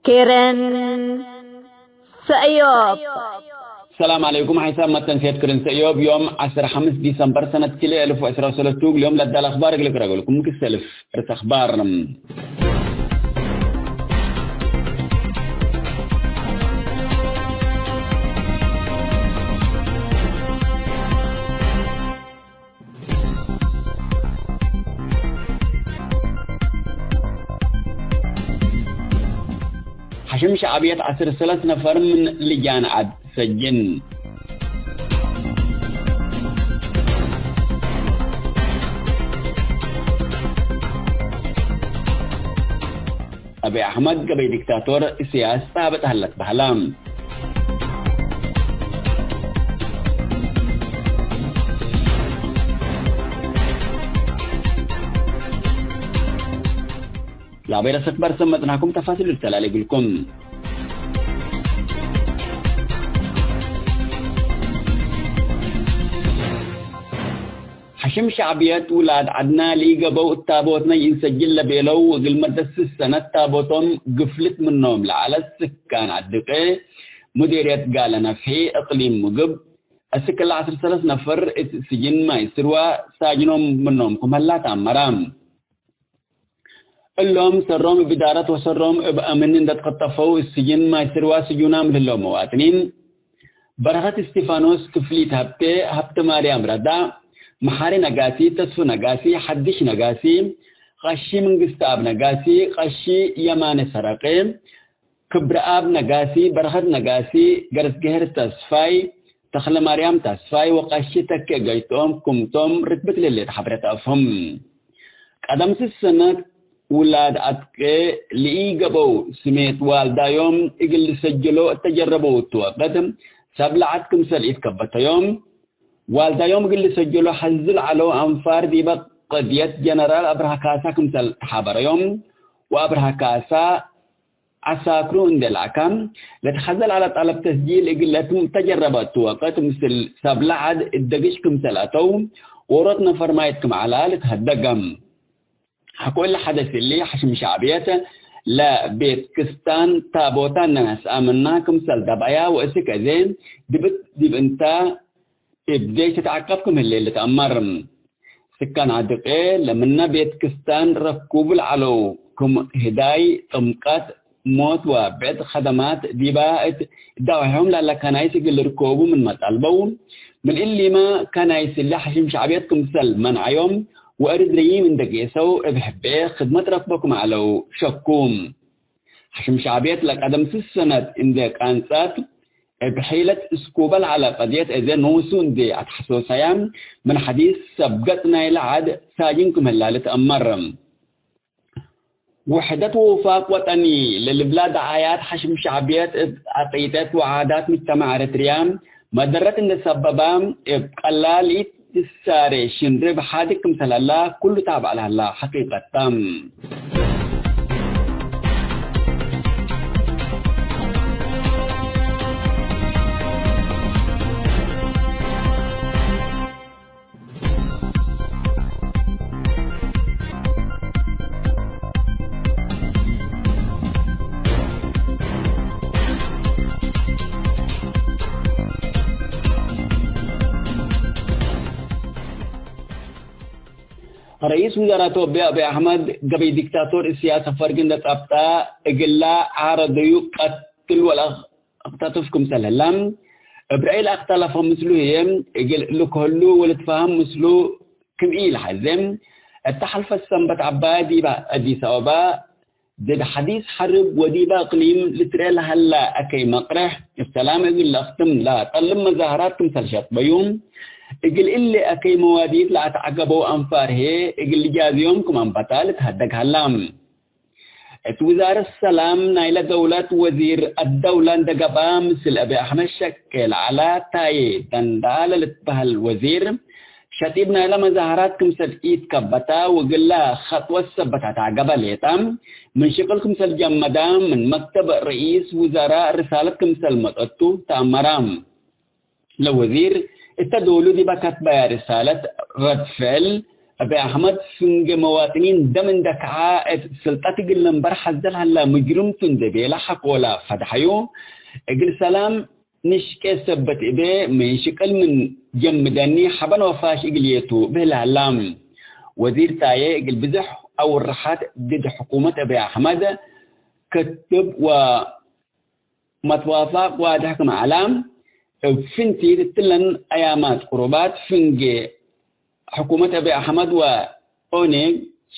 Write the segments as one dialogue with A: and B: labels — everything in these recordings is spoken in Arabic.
A: كيرن سأيوب.
B: السلام عليكم. حساب متن سيد كيرن سأيوب يوم 15 ديسمبر سنة 2013 اليوم لدى الأخبار اللي قرأ لكم كسلف رس أخبار حشم شعبية 10 نفر من لجان عد سجن. أبي أحمد قبل دكتاتور سياسة ثابت هلت بحلام. لا بيرس أكبر سمتناكم تفاصيل التلالي لكم. حشم شعبيات ولاد عدنا ليقا بو التابوتنا ينسجل لبيلو وقل مدس السنة تابوتهم قفلت منهم لعلى السكان عدقي مديرية قالنا في اقليم مقب السكة 10 نفر سجن ما يسروا ساجنهم منهم كم هلا تعمرام اللهم سرهم بدارات وسرهم بأمن دات قطفوا السجن ما يسروا سجونام للهم مواطنين برهت استيفانوس كفليت هبت مريم ردا محاري نقاسي تسفو نقاسي حدش نقاسي قشي منقستاب نقاسي قشي يمان سرقين كبر آب نقاسي برهت نقاسي قرس قهر تسفاي تخل مريم تسفاي وقشي تكي قيتهم كمتهم رتبت للي تحبرت أفهم قدم السنة ولاد أتكي لإيقبو سميت والدا يوم إقل سجلو تجربو توقتم سبلعتكم سلئت كبت يوم والدا يوم قل سجلوا حزل على أنفار دي قضية جنرال أبرها كاسا كمثل حابر يوم وأبرها كاسا عساكرو اندلاكم لتخزل على طلب تسجيل إقلتم تجربت وقت مثل سبلعد الدقش كمثل أتو ورطنا فرمايتكم على لتهدقم حكول حدث اللي حشم شعبيته لا بيت كستان تابوتان ناس آمنا كمثل دبعيا وإسك أزين دب انتا بداية تتعقبكم الليلة تأمر سكان عدقي لمنا بيت كستان ركوب العلو كم هداي طمقات موت وبعد خدمات ديباء دعوهم لألا كان يسجل ركوبه من مطالبون من اللي ما كان يسلي حشم شعبيتكم سل منع يوم وأرد لي من دقيسو بحبه خدمة ركبكم علو شكوم حشم شعبيت لك أدم سنة إندك أنسات بحيلة اسكوبل على قضية إذا نوسون دي أتحسوسيام من حديث سبقتنا إلى عاد ساجنكم هلالة أمرم وحدة وفاق وطني للبلاد عايات حشم شعبيات عقيدات وعادات مجتمع رتريام مدرت إن سببام قلال الساري شنرب حادكم سلالا كل تابع لها حقيقة تام رئيس وزراء أبي أحمد قبل دكتاتور السياسة فرقين دتابتا إقلا عارضيو قتل ولا اقتطفكم سلالم إبرائيل اختلف مثلهم إقل لكهلو ولتفهم مثلو كم إيه الحزم التحلف السنبت عبادي أدي سوابا دي حديث حرب وديبا قليم لتريل هلا أكي مقرح السلام إقل أختم لا طلب مظاهراتكم سلشات بيوم إقل إلي أكي مواديد لا تعقبوا أنفاره إقل جازيوم كمان بطالة هدك هلام وزارة السلام نايلة دولة وزير الدولة دقبا مثل أبي أحمد شكل على تاي دندال لتبه الوزير شتيب نايلة مظاهرات كمسل إيد كبتا وقلا خطوة سبتا تعقبا ليتام من شكلكم سل جمدام من مكتب رئيس وزراء رسالة كمسل مطلتو تأمرام لوزير التدولو دي بكت بيا رسالة رد فعل أبي أحمد فنج مواطنين دمن دكعاء سلطات قلنا مبرح الزل هلا مجرم تندبي لا حق ولا فدحيو اقل سلام نشكي سبت إبي من شكل من جمداني حبان وفاش إقليتو بهلا لام وزير تاية إقل بزح أو الرحات ضد حكومة أبي أحمد كتب ومتوافق وادحكم علام فنتي تتلن أيامات قربات فنجي حكومة أبي أحمد وأونيج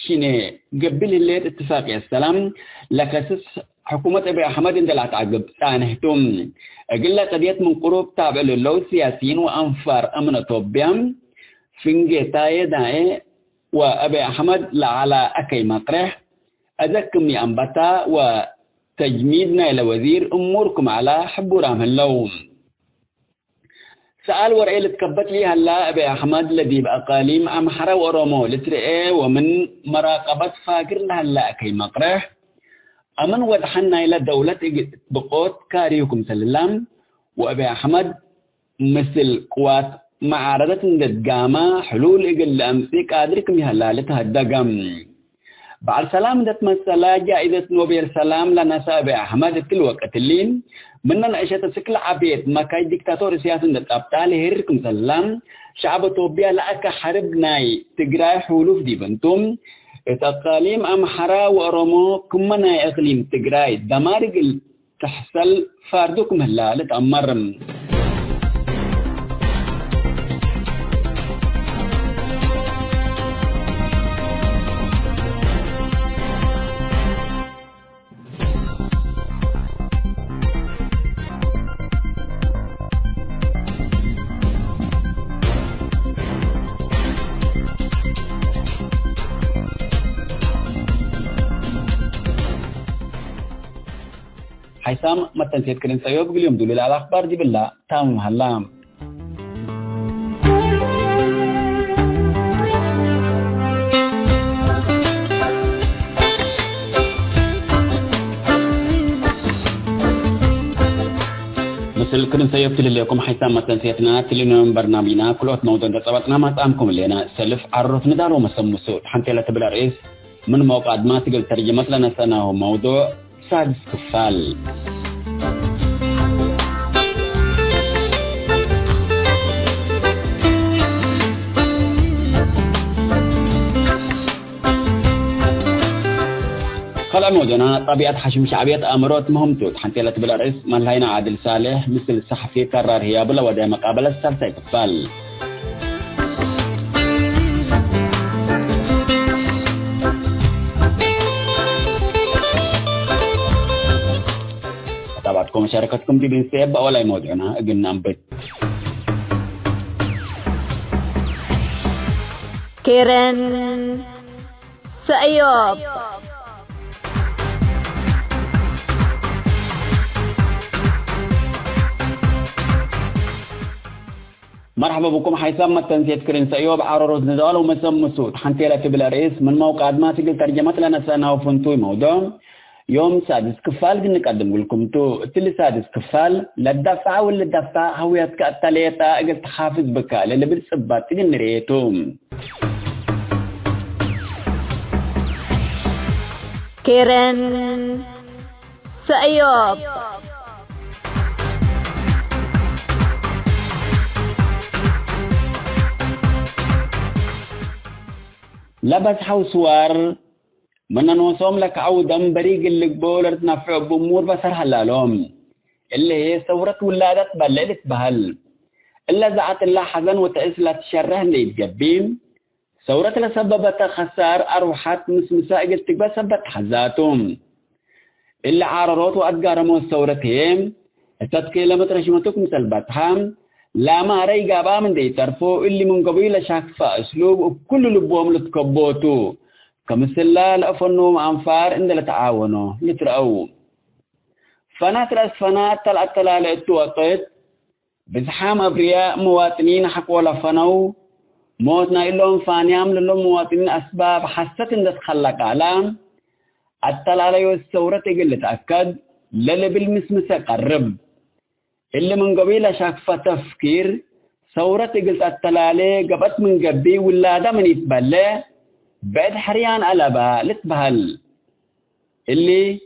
B: شيني قبل الليل اتفاق السلام لكسس حكومة أبي أحمد إن دلعت عقب تانهتم أقل قضية من قروب تابع للو سياسيين وأنفار أمن طبيام فنجي تاي داي وأبي أحمد لعلى أكي مطرح أذكمني أنبتا وتجميدنا إلى وزير أموركم على حبورام اللوم سأل ورئي تكبت لي هلا أبي أحمد الذي بأقاليم أمحرة ورمو لترئي ومن مراقبة فاكر هلا كي مقرح أمن ودحنا إلى دولة بقوت كاريكم سلام وأبي أحمد مثل قوات معارضة الدقامة حلول إقل أمسيك أدركم هلا لتهدقم بعد سلام دت مسألة جائزة نوبل سلام لنسا أبي أحمد الوقت اللين منن أشياء سكل عبيد ما كاي دكتاتور سياسي نتقبل هيركم سلام شعب توبيا لأك حرب ناي تجراي حلوف دي بنتم تقاليم أمحرة ورمو كم ناي إقليم تجراي دمارق تحصل فاردكم هلا لتأمرم حسام ما تنسيت كرين سيوب اليوم دولي على الأخبار دي بالله تام هلام مثل كرين سيوب تلي حسام ما تنسيتنا تلي برنامجنا كلوت موضوع نتصبتنا ما تامكم لنا سلف عرف ندارو مسموسو حنتي لا تبلا رئيس من موقع ما تقل ترجمت لنا سنة موضوع سادس كفال خلع موضوعنا طبيعة حشم شعبية أمرات مهمتوت حنتي لا تبلا رئيس من هينا عادل صالح مثل الصحفي قرر هي بلا وداع مقابلة السلسة كفال مشاركتكم دي بنسيب ولا موضوعنا قلنا نبت
A: كيرن سأيوب
B: مرحبا بكم حيثم التنسيت كرين سأيوب عرروز نزال ومسم مسود حنتي لا تبلا رئيس من موقع ما تقل ترجمت لنا سنة وفنتوي موضوع يوم سادس كفال نقدم لكم تو تلي سادس كفال للدفع والدفع هويتك التليتا قلت حافظ بك اللي بالصبات نريتهم
A: كيرن سأيوب
B: لبس حوسوار من نوصوم لك عودا بريق اللي قبول تنفع بأمور بسر هلالهم اللي هي ثورة ولادة بلدت بهل إلا زعت الله حزن وتأسلت شره اللي يتجبين ثورة لسببت خسار أروحات مساء قلت بسبت حزاتهم اللي عارروت وأتقارموا ثورتهم التدكي لما ترشمتكم سلبتهم لا ما ريقا با من دي ترفو اللي من قبيل شاك فأسلوب وكل لبوهم لتكبوتو كمثلا لأفنهم أنفار إن لتعاونوا يترأوا فنات رأس فنات تلال التوقيت بزحام أبرياء مواطنين حقوا لفنو موتنا إلهم فانيام لهم مواطنين أسباب حسة تتخلق علام التلال يوسورة قل تأكد للي بالمسمسة قرب اللي من قبيل شاك فتفكير ثورة قلت التلالي قبت من قبي ولا من يتبلى بعد حريان ألبا لتبهل اللي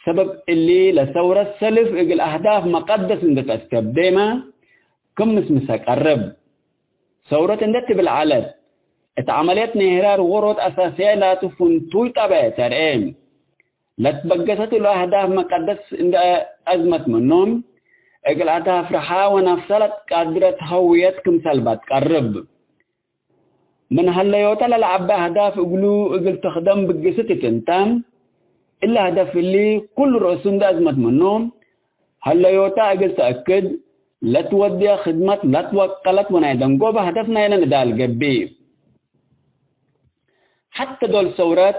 B: سبب اللي لثورة سلف اقل أهداف مقدس اندت أستبديما كم مسمسك قرب ثورة اندت بالعلد اتعملت نهرار ورود أساسية لا تفنتوي طبع ترئيم لا تبقست الأهداف مقدس عند أزمة منهم اقل أهداف رحا ونفسلت قادرة هويتكم سلبات قرب من هالليوتا للعب أهداف اقلو اقل تخدم بقستي تنتام إلا هدف اللي كل رؤسون ده أزمة منهم هالليوتا اقل تأكد لا تودي خدمة لا توكلت ونايدن قوبة هدفنا يلا ندال قبي حتى دول ثورات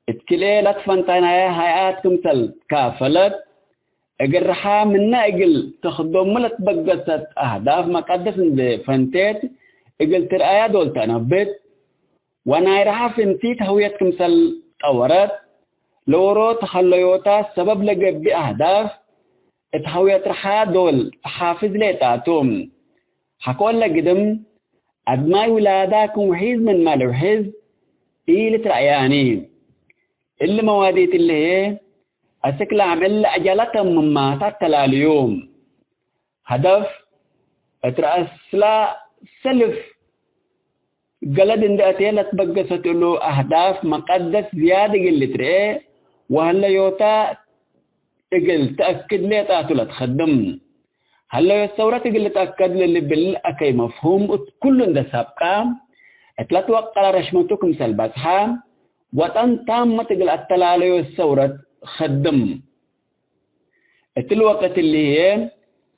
B: اتكلي لا تفنتنا هيئات كمثل كافلت اقرحا منا اقل تخدم ملت بقصت اهداف مقدس فنتيت اقل ترأيا دول تنبت وانا يرحا فنتيت هويت كمثل طورت لورو تخليوتا سبب لقبي اهداف اتهويت رحا دول تحافظ ليتاتهم حكول لقدم ادماي ولاداكم وحيز من مال وحيز إيه ترأياني اللي مواديت اللي هي أسكلا عمل أجالة مما تتلا اليوم هدف اترأسلا سلف قلد إن دأتيلا تبقست له أهداف مقدس زيادة اللي ترأي وهلا يوتا تقل تأكد لي تأتلا تخدم هلا يستورة تقل تأكد للي بالأكي مفهوم كل ده سابقا اتلت وقال رشمتكم سلبتها وطن تامة تقل التلالي والثورة خدم الوقت اللي هي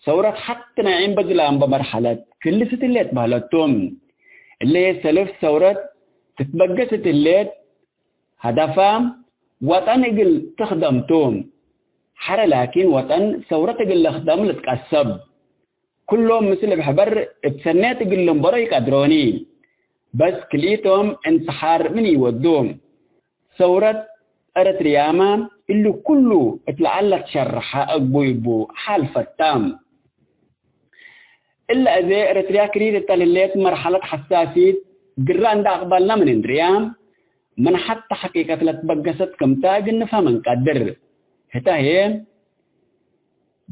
B: ثورة حتى نعيم بجلان بمرحلة كل ست اللي تبهلتهم اللي هي سلف ثورة تتبقى ست اللي هدفها وطن يقل تخدمتهم حر لكن وطن ثورة تقل خدم لتكسب كلهم مثل بحبر بسنات تقل لنبرا يقدروني بس كليتهم انتحار من يودوم ثورة أريترياما اللي كله اتلعلت شرحها أقبو حال فتام إلا إذا أريتريا كريد التلليت مرحلة حساسية قران دا أقبالنا من اندريام من حتى حقيقة لتبقست كمتاج النفا من قدر هتا هي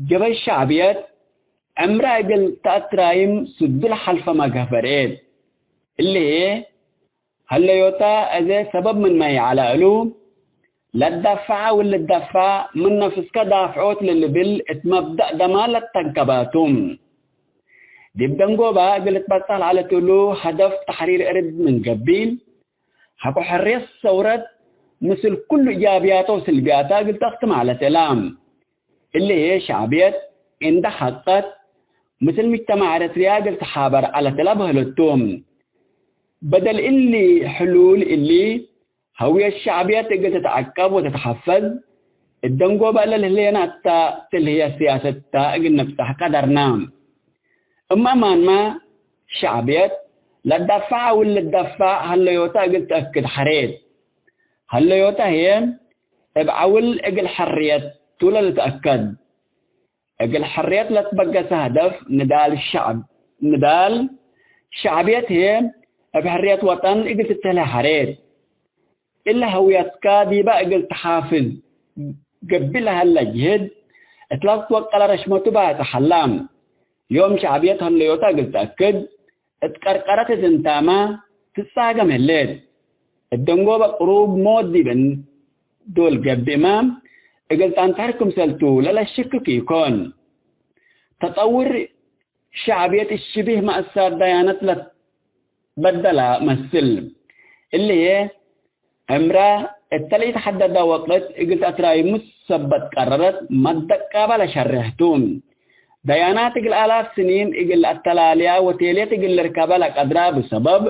B: جبل الشعبيات أمرا أقل تأترايم سد الحلفة ما قفرين اللي هي هلا يوتا أذا سبب من ما يعلقلو لا تدفع ولا تدفع من نفسك دافعوت للي بل اتمبدأ دمالة تنكباتهم دي بدنقو بقى قلت بطل على تلو هدف تحرير أرد من قبيل حكو حرية الثورات مثل كل إيجابياته وسلبياته قلت أختم على سلام اللي هي شعبيات عند حقت مثل مجتمع أريتريا قلت حابر على تلابه للتوم بدل اللي حلول اللي هوية الشعبية تقدر تتعقب وتتحفز الدنقو بقى للهلينا تلهي السياسة تاقل نفتح قدرنا اما ما شعبية لا تدفع ولا تدفع هلا يوتا قل تأكد حريت هلا يوتا هي ابعول اقل حريت تولا لتأكد اقل حريت لا تبقى هدف ندال الشعب ندال شعبية هي بحرية وطن قلت تتلها حريت إلا هويتك دي بقى قلت حافظ قبلها اللجهد اتلاقت وقال رشمته بقى تحلام يوم شعبيتها اللي يوتا قلت تأكد اتقرقرت زنتاما تتساقم الليل الدنقو بقروب موت دي بن دول قب إمام قلت أنتهركم سلتو لا الشك يكون تطور شعبية الشبه مأثار ديانات بدلا مثل اللي هي امرا التالي تحدد وقت قلت اتراي مثبت قررت مدقا بلا شرحتون ديانات قل آلاف سنين قل التلاليا وتيليت قل ركابلا قدرا بسبب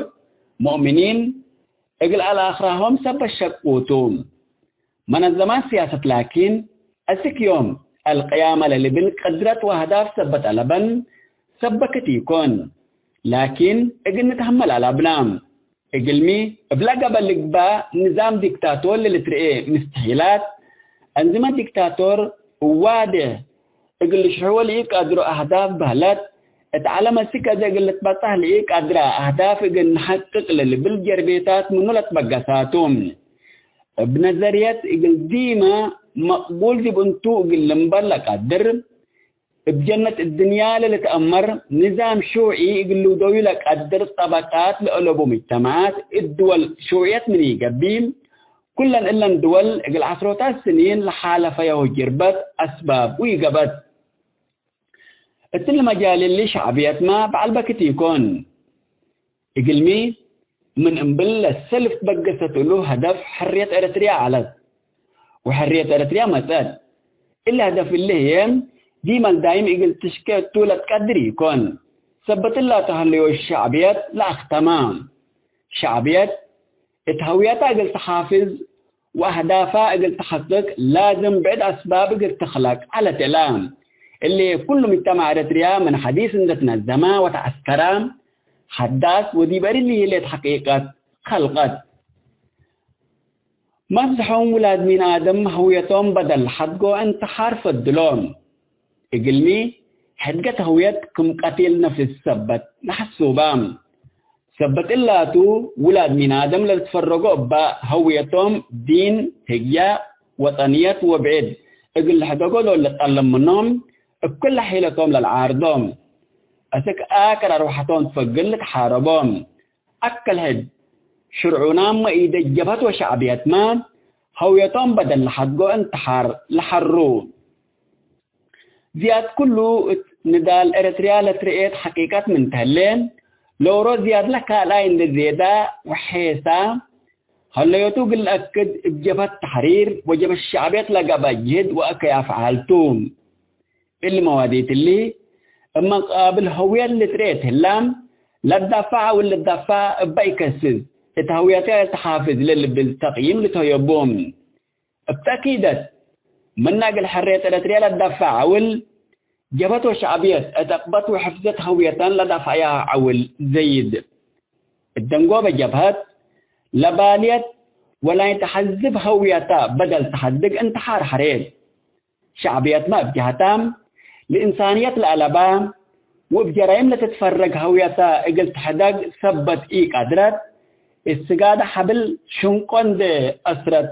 B: مؤمنين قل الآخرهم سب الشقوتون من الزمان سياسة لكن أسك يوم القيامة اللي بالقدرة وهداف سبت ألبن سبكت يكون لكن اجل نتحمل على ابنام اجلمي بلا قبل لقبا نظام ديكتاتور اللي ترئيه مستحيلات انظمة ديكتاتور واده اجل شعور يقدروا اهداف بهلات اتعلم السكة زي قلت بطه ليك أدرى أهداف قل نحقق بالجربيتات من ولا تبقساتهم بنظريات قل ديما مقبول دي بنتو قل مبلغ قدر بجنة الدنيا اللي تأمر نظام شيوعي قل له دويلك قدر طبقات لقلبوا مجتمعات الدول شيوعيات من يقبيم كلا إلا الدول قل عشرات السنين لحالة فيه جربت أسباب ويقبت التل مجال اللي شعبيات ما بعلبك يكون يقلمي من انبل السلف بقست له هدف حرية أريتريا على وحرية أريتريا مساد إلا هدف اللي هي ديما دايم يقل تشكي طولة قدر يكون ثبت الله تهليو الشعبيات لا اختمام شعبيات اتهويتها قل تحافظ وأهدافها قل تحقق لازم بعد أسباب قل تخلق على تلام اللي كل مجتمع أريتريا من حديث عندنا الزمان وتعسكرام حداث ودي بري اللي هي حقيقة خلقت مسحهم ولاد من آدم هويتهم بدل حدقو انتحار فدلهم اقلني حدقت هويت كم قتل نفس السبت نحسو بام سبت إلاتو ولاد من آدم لتفرقوا بهويتهم دين هجية وطنيات وبعد اقل حدقوا لو اللي تطلم منهم بكل حيلتهم للعارضهم أسك آكر روحتهم تفقل تحاربهم أكل هد شرعنا ما إذا جبهت وشعبيات ما هويتهم بدل لحدقوا انتحار لحرو زياد كله ندال إريتريا لترئيت حقيقات من تهلين لورو زياد لك لاين لزيادة وحيسا هلا يتوقل أكد بجبهة تحرير وجب الشعبيات لقبا جهد وأكي أفعالتهم المواديت اللي اما قابل هوية اللي تريت هلام لا تدافع ولا تدافع بايكسز الهويتها تحافظ بالتقييم لتهيبهم بتأكيدت من ناقل حرية الاتريا لا تدافع عول جبت وشعبيات اتقبت وحفظت هويتان لا دافعها عول زيد الدنقوبة جبهات لباليت ولا يتحذب هويتها بدل تحدق انتحار حرير شعبيات ما بجهتام لإنسانية الألبان وبجرائم لا تتفرق هويتها قلت حدق ثبت قدرت السجادة حبل شنقون دي أسرت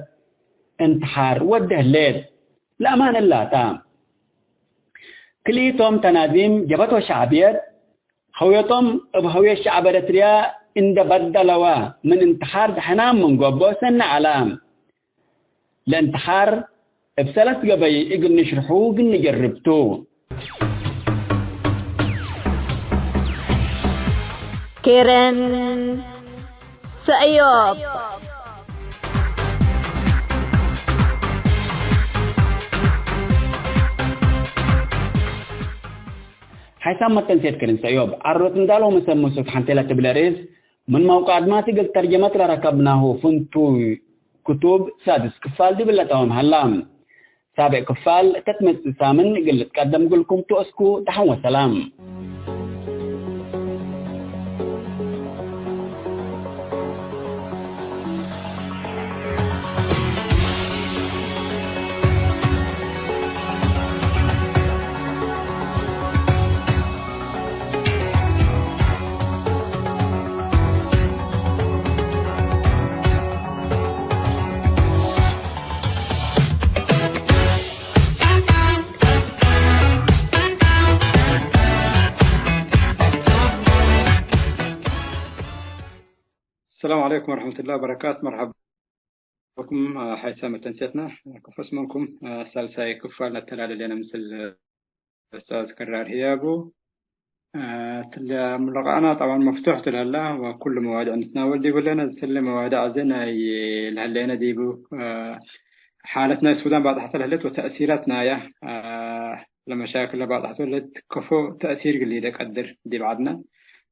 B: انتحار ودهلت لأمان الله تام كليتهم تناديم جبتوا شعبيات هويتهم بهوية الشعب الأريتريا إن بدلوا من انتحار دحنام من قبو سنة علام الانتحار بثلاث قبي إقل نشرحوه قل نجربتوه
A: كيرن سأيوب
B: حيثما تنسيت كرن سأيوب عرض ندالو مسمو سبحان تلا تبلاريز من موقع عدماتي قل ترجمت لركبناه فنتو كتب سادس كفال دي بلتهم هلام سابع كفال تتمس سامن قلت قدم قلكم تؤسكو دحو وسلام
C: السلام عليكم ورحمة الله وبركاته. مرحبا بكم حيثما تنسيتنا كيف اسمكم سالساي كفالنا التلال اللي أنا مثل الأستاذ كرار هيابو ملقانا طبعا مفتوح تلهلا وكل مواضيع نتناول دي لنا تل مواضيع زينا لهلينا ديبو حالتنا السودان بعد حتى الهلت وتأثيراتنا يا لمشاكل بعد حتى الهلت كفو تأثير قليل قدر دي بعدنا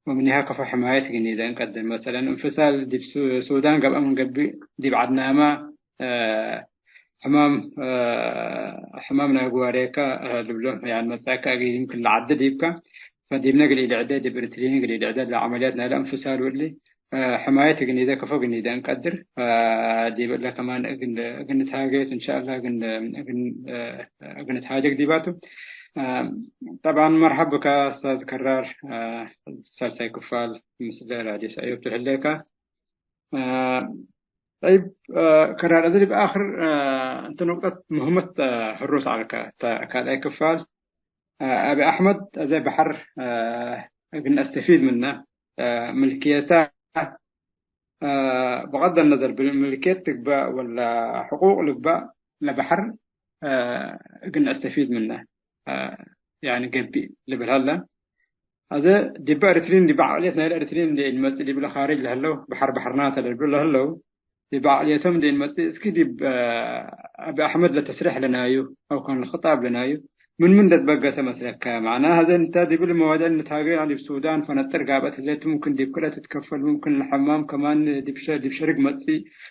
C: ومنها كفو حماية جنيدة نقدم مثلا انفصال دي السودان قبل دي بعدنا ما حمامنا جواريكا لبلو يعني مساكا يمكن العدد يبقى فدي بنقل الإعداد بريتلين نقل الإعداد لعملياتنا الانفصال واللي حماية جنيدة كفو جنيدة نقدر دي بقى كمان قنت حاجات إن شاء الله قنت حاجة دي باتو طبعا مرحبا بك أستاذ كرار، أستاذ سيد كفال مثل الحديث أيوب تحليك. طيب كرار أدري بآخر أنت نقطة مهمة حروس على كالأي كفال أبي أحمد زي بحر قلنا أستفيد منه ملكيته بغض النظر بالملكية تقبى ولا حقوق لقبى لبحر قلنا أستفيد منه يعني قبي اللي بالهلا هذا دي أرترين دي بعقليتنا الأرترين دي المسجد دي بالخارج لهلو بحرنات اللي بالهلو دي بعقليتهم دي المسجد كده أبي أحمد لتسريح لنايو أو كان الخطاب لنايو من ده تبقى سمسلك معناها هذا انت دي بالمواضيع اللي تهاجي يعني في السودان فنتر قابت اللي ممكن دي كلها تتكفل ممكن الحمام كمان دي بشرق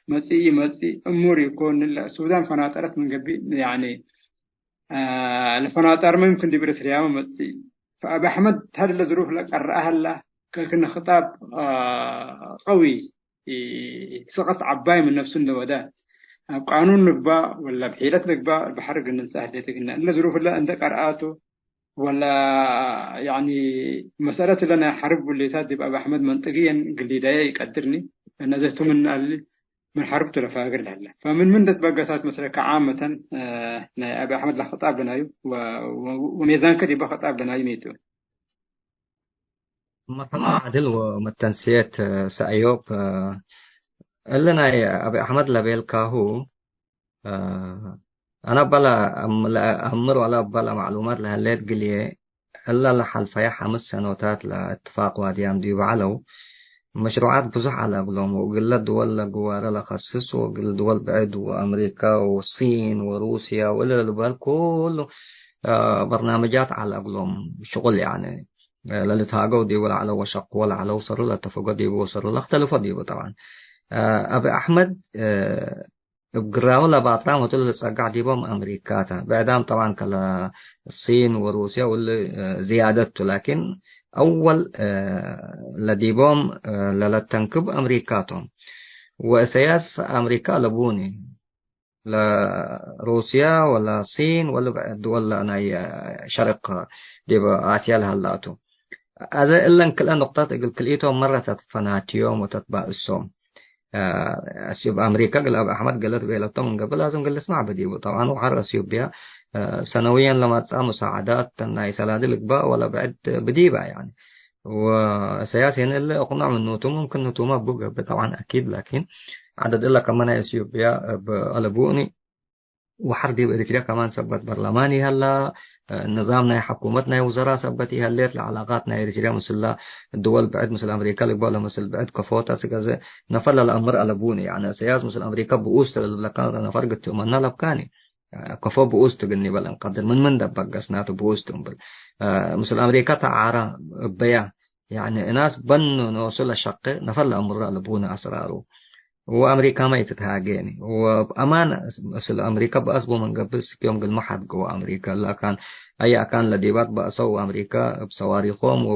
C: مسي أمور يكون السودان فناترت من قبل يعني الفناطر ما يمكن دي بريتريا مسي فأبي أحمد هل الظروف لك الرأهل كنا خطاب قوي سقط عباي من نفس النوادات قانون نقبا ولا بحيلة نقبا البحر قلنا سهلتك قلنا إلا ظروف الله عندك أرآته ولا يعني مسألة لنا حرب واللي تادي بأبي أحمد منطقيا قل لي دايا يقدرني نزلت من حرب تلفاقر لهلا فمن ده تبقى سات مثلا كعامة أبي أحمد له خطاب لنا وميزان كده يبقى خطاب لنا يميتو
D: مرحبا عادل ومتنسيت سأيوب لنا يا أبي أحمد لبيل كاهو أنا بلا أمر ولا بلا معلومات لهالليت قليه إلا لحلفيا 5 سنوات لاتفاق واديام ديو علو مشروعات بزح على قلهم وقل دول جوار لخصص وقل دول بعد وأمريكا والصين وروسيا ولا البال كله برنامجات على قلهم شغل يعني للتهاجو دي ولا على وشق ولا على وصل لا تفوق دي وصل لا اختلفوا دي طبعا أبي أحمد بقراو لا باطرام وتل سقع ديبهم أمريكاتا بعدام طبعا كلا الصين وروسيا واللي زيادته لكن أول لديبهم للتنكب أمريكاتهم وسياس أمريكا لبوني لا روسيا ولا الصين ولا بعد ولا أنا شرق ديبا آسيا لهلاتو هذا إلا كل نقطة يقول كليتهم مرة تتفناتيوم وتتبع السوم أسيوب أمريكا قال أبو أحمد قالت بيلتهم من قبل لازم قال اسمع بدي طبعا وحر أسيوب بها سنويا لما تسا مساعدات تناي سلادل بقى ولا بعد بدي بقى يعني وسياسي اللي أقنع من نوتو ممكن نوتو ما بقى طبعا أكيد لكن عدد إلا كمان أسيوب بها بألبوني وحربي وإريتريا كمان سبت برلماني هلا نظامنا حكومتنا وزراء سبتي هليت لعلاقاتنا إريتريا مثل الدول بعد مثل أمريكا لقبالها مثل بعد كفوتا سكازة نفر الأمر على بوني يعني سياس مثل أمريكا بأوست لكان نفر قلت من لبكاني كفو بأوست قلني بل نقدر من دبق سناتو بأوست بل مثل أمريكا تعارى بيا يعني ناس بنوا نوصل الشق نفر الأمر على بوني أسراره وأمريكا ما يتتهاجيني وبأمانة مثل أمريكا بأسبو من قبل يوم قل ما حد جوا أمريكا لا كان أي كان لديبات بأسوا أمريكا بصواريخهم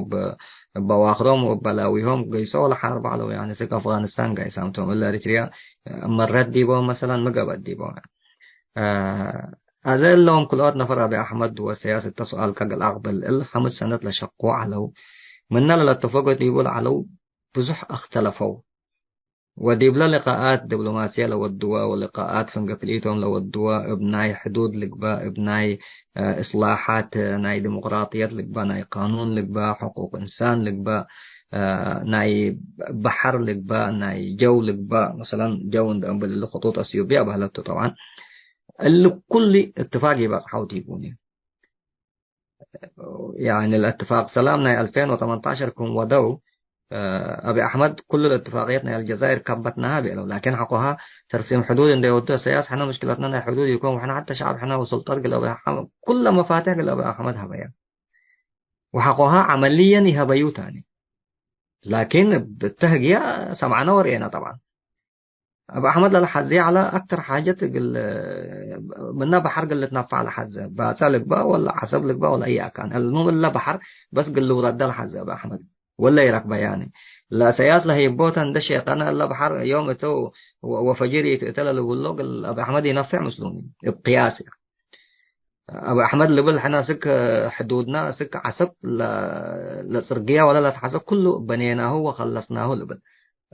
D: وبواخرهم وبلاويهم قيسوا ولا حرب على يعني سك أفغانستان قيس أمتهم إلا إريتريا مرات ديبو مثلا ما قبل ديبو هذا لهم كل وقت نفر أبي أحمد وسياسة تسؤال كقل أقبل إلا 5 سنوات لشقوا علو من لا اتفقوا ديبو علو بزح اختلفوا وديب له لقاءات دبلوماسية لو الدوا ولقاءات فنقفليتهم لو الدوا ابناي حدود لقبا ابناي إصلاحات ناي ديمقراطيات لقبا ناي قانون لقبا حقوق إنسان لقبا ناي بحر لقبا ناي جو لقبا مثلا جو عند الخطوط الأثيوبية بهلته طبعا اللي كل اتفاق يبقى صحوتي يبوني يعني الاتفاق سلام ناي 2018 كون ودو أبي أحمد كل الاتفاقياتنا الجزائر كبتناها بيلو لكن حقها ترسيم حدود إن يودوا سياس حنا مشكلتنا حدود يكون وحنا حتى شعب حنا وسلطات قل أبي أحمد كل مفاتيح قل أبي أحمد هبيا وحقها عمليا يهبيو تاني لكن بالتهجية سمعنا ورئينا طبعا أبي أحمد للحزي على أكتر حاجة قل منا بحر قل تنفع على حزة بأسالك بقى ولا حسب لك بقى ولا أي أكان المهم إلا بحر بس قل له رد الحزة أبي أحمد ولا يرك بياني لا سياس له يبوتن ده شيطان الله بحر يوم تو وفجري تقتل له بالله أبي أحمد ينفع مسلوني بقياسي أبو أحمد لبل حنا سك حدودنا سك عسب لسرقيا ولا لا تحسب كله بنيناه وخلصناه لبل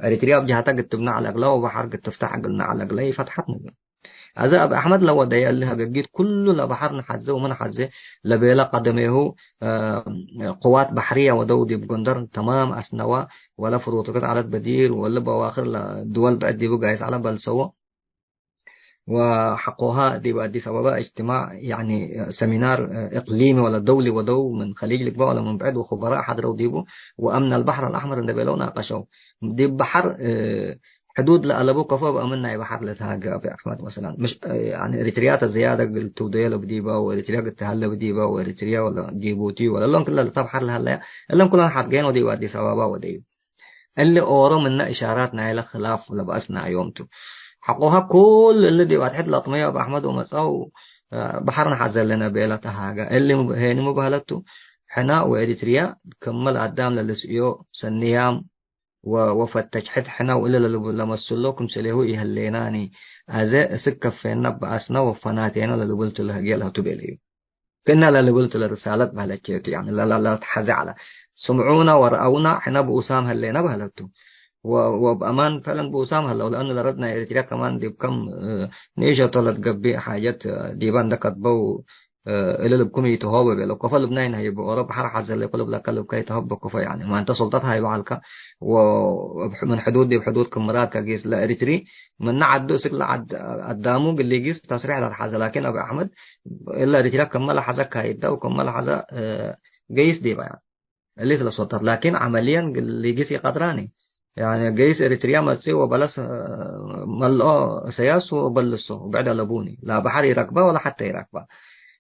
D: أريتريا بجهتها قد تبنى على أغلا وبحر قد تفتح قلنا على أغلا فتحتنا هذا أبو أحمد لو ده اللي هجيت كله لبحر نحزه ومن حزه لبيلا قدمه قوات بحرية ودودي بقندر تمام أسنوا ولا فروتات على بديل ولا بواخر لدول بأدي بقايس على بلسوا وحقوها دي بأدي سببا اجتماع يعني سمينار إقليمي ولا دولي ودو من خليج الإقبال ولا من بعد وخبراء حضروا ديبو وأمن البحر الأحمر اللي بيلو ناقشوا دي بحر حدود لألبو كفو بأمنا بحر لتهاجا بأحمد مثلا مش يعني إريتريا زيادة قلتو ديالو بديبا وإريتريا قلت هلا بديبا وإريتريا ولا جيبوتي ولا لهم كلها اللي بحر لهلا لهم كلها حقين ودي وادي سببا ودي اللي أورو منا إشاراتنا إلى خلاف ولا بأسنا يومتو حقوها كل اللي دي واحد لطمية بأحمد ومساو بحرنا حزل لنا بيلتها حاجة اللي هيني مبهلته حنا وإريتريا كمل قدام للسيو سنيام وفتش حد حنا وإلا لما سلوكم سليه يهليناني هذا سكة فينا بأسنا وفناتينا للبلت لهجي لها تبيليو كنا للبلت للرسالة بهلتشيت يعني لا تحزع على سمعونا ورأونا حنا بأسام هلينا بهلتو وبأمان فعلا بوسام هلا لأنه لردنا إريتريا كمان دي بكم نيجا طلت قبي حاجات ديبان دكت بو إلى لبكم يتهوب لو كفى لبنان هي بأوروبا حر حزل اللي يقول لك لو كي تهوب كفى يعني ما أنت سلطتها هي بعلك ومن حدود دي بحدود كمرات كجيس لا إريتري من نعد سك لعد قدامه اللي جيس تصريح للحزة لكن أبو أحمد إلا إريتريا كمل حزة كايدا وكمل حزة جيس دي يعني اللي سلطت لكن عمليا اللي جيس يقدراني يعني جيش إريتريا مسي وبلس ملأ سياس وبلسه وبعد لبوني لا بحر يركبه ولا حتى يركبه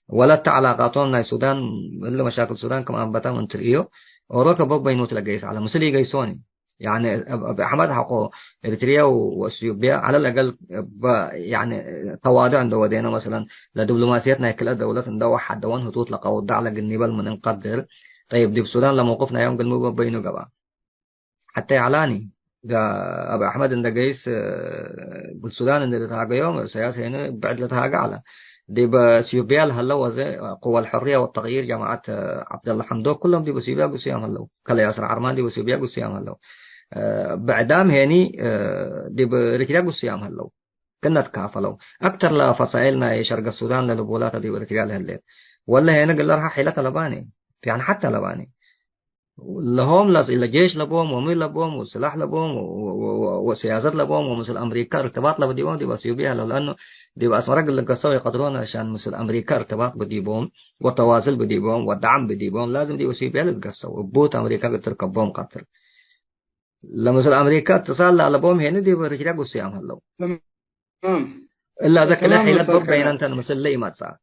D: ولا تعلاقاتهم مع السودان إلا مشاكل السودان كمان بتا من تريو أوروكا بابا ينوت لجيش على مسلي جيسوني يعني أبي أحمد حقه إريتريا وأثيوبيا على الأقل يعني تواضع عند ودينا مثلا لدبلوماسيتنا كل دولة ندوا حد وان هتوت لقوض على الجنيبال من نقدر طيب دي السودان لما وقفنا يوم قلنا بينو جبا حتى يعلاني ده أبو أحمد إن جيس بالسودان إن لتهاجى يوم سياسي هنا بعد لتهاجى على دي بسيوبيا هلا وزي قوى الحرية والتغيير جماعة عبد الله حمدوك كلهم دي بسيوبيا قصيام هلا كلا ياسر عرمان دي بسيوبيا قصيام هلا بعدام هني دي بريتريا قصيام هلا كنا تكافلوا أكتر لفصائلنا شرق السودان للبولات دي بريتريا هلا ولا هنا قال لها حيلة لباني يعني حتى لباني لهم إلا جيش لبوم وميل لبوم وسلاح لبوم وسياسات لبوم ومثل أمريكا ارتباط لبديبوم دي بسيوبيها لأنه دي بأسمرق اللي قصوا يقدرون عشان مثل أمريكا ارتباط بديبوم وتواصل بديبوم والدعم بديبوم لازم دي بسيوبيها اللي قصوا وبوت أمريكا تركب بوم قطر لما مثل أمريكا اتصال على بوم هنا دي برجع قصيام هلو إلا ذاك لا حيلة بوم بين أنت مثل لي ما تصار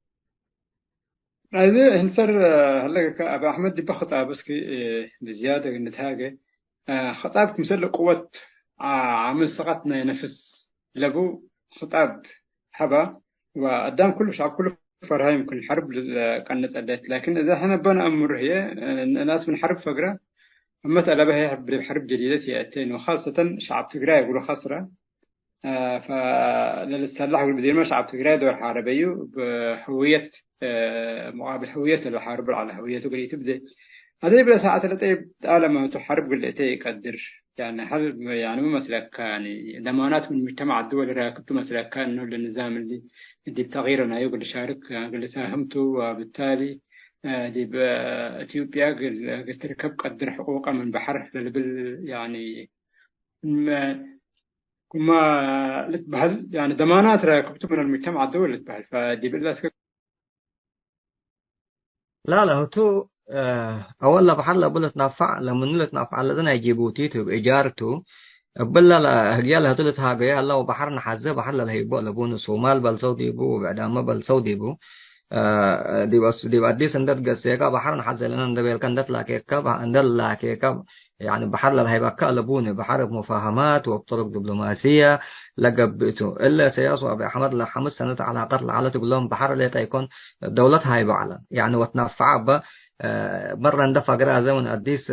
C: هذا هنصر هلا أبو أحمد دي بخطأ بس كي بزيادة النتاجة خطابك مثل قوة عامل سقطنا نفس لبو خطاب حبا وقدام كل شعب كله فرها يمكن حرب كانت أدت لكن إذا إحنا بنا أمر هي ناس من حرب فقرة مثلا بها حرب جديدة يأتين وخاصة شعب تجري يقولوا خسرة فللسلاح والبديل ما شعب تجري دور حربيه بهوية مقابل هوية الحرب على هويته قلت تبدأ هذا بلا ساعة التي تعلم ما تحارب قلت يقدر يعني هل يعني مو مثلا يعني ضمانات من مجتمع الدول راكبت مثلا كان للنظام اللي بتغييرنا يقول شارك قل ساهمته وبالتالي دي بإثيوبيا قلت تركب قدر حقوقه من بحر يعني كما لتبهل يعني ضمانات راكبت من المجتمع الدولي لتبهل فدي بالله
D: لا هو أول بحر لبلت نافع لما نلت نافع لذنا جيبوتي تو إجارته بلا لا هجيال هتلت هاجي الله وبحرنا حزة بحر لا هيبو لبون سومال بل سودي بو بعد ما بل سودي بو دي بعدي سندت قسيكا بحرنا حزة لنا ندبل كندت لاكيكا بندل لاكيكا يعني بحر لا هيبكا لبون بحر بمفاهمات وبطرق دبلوماسية لقبته إلا سياسة أبي أحمد لحمس سنة علاقات العالم تقول لهم بحر لا تيكون دولتها هيبة على يعني وتنفع مرة ندفع قراءة زمن أديس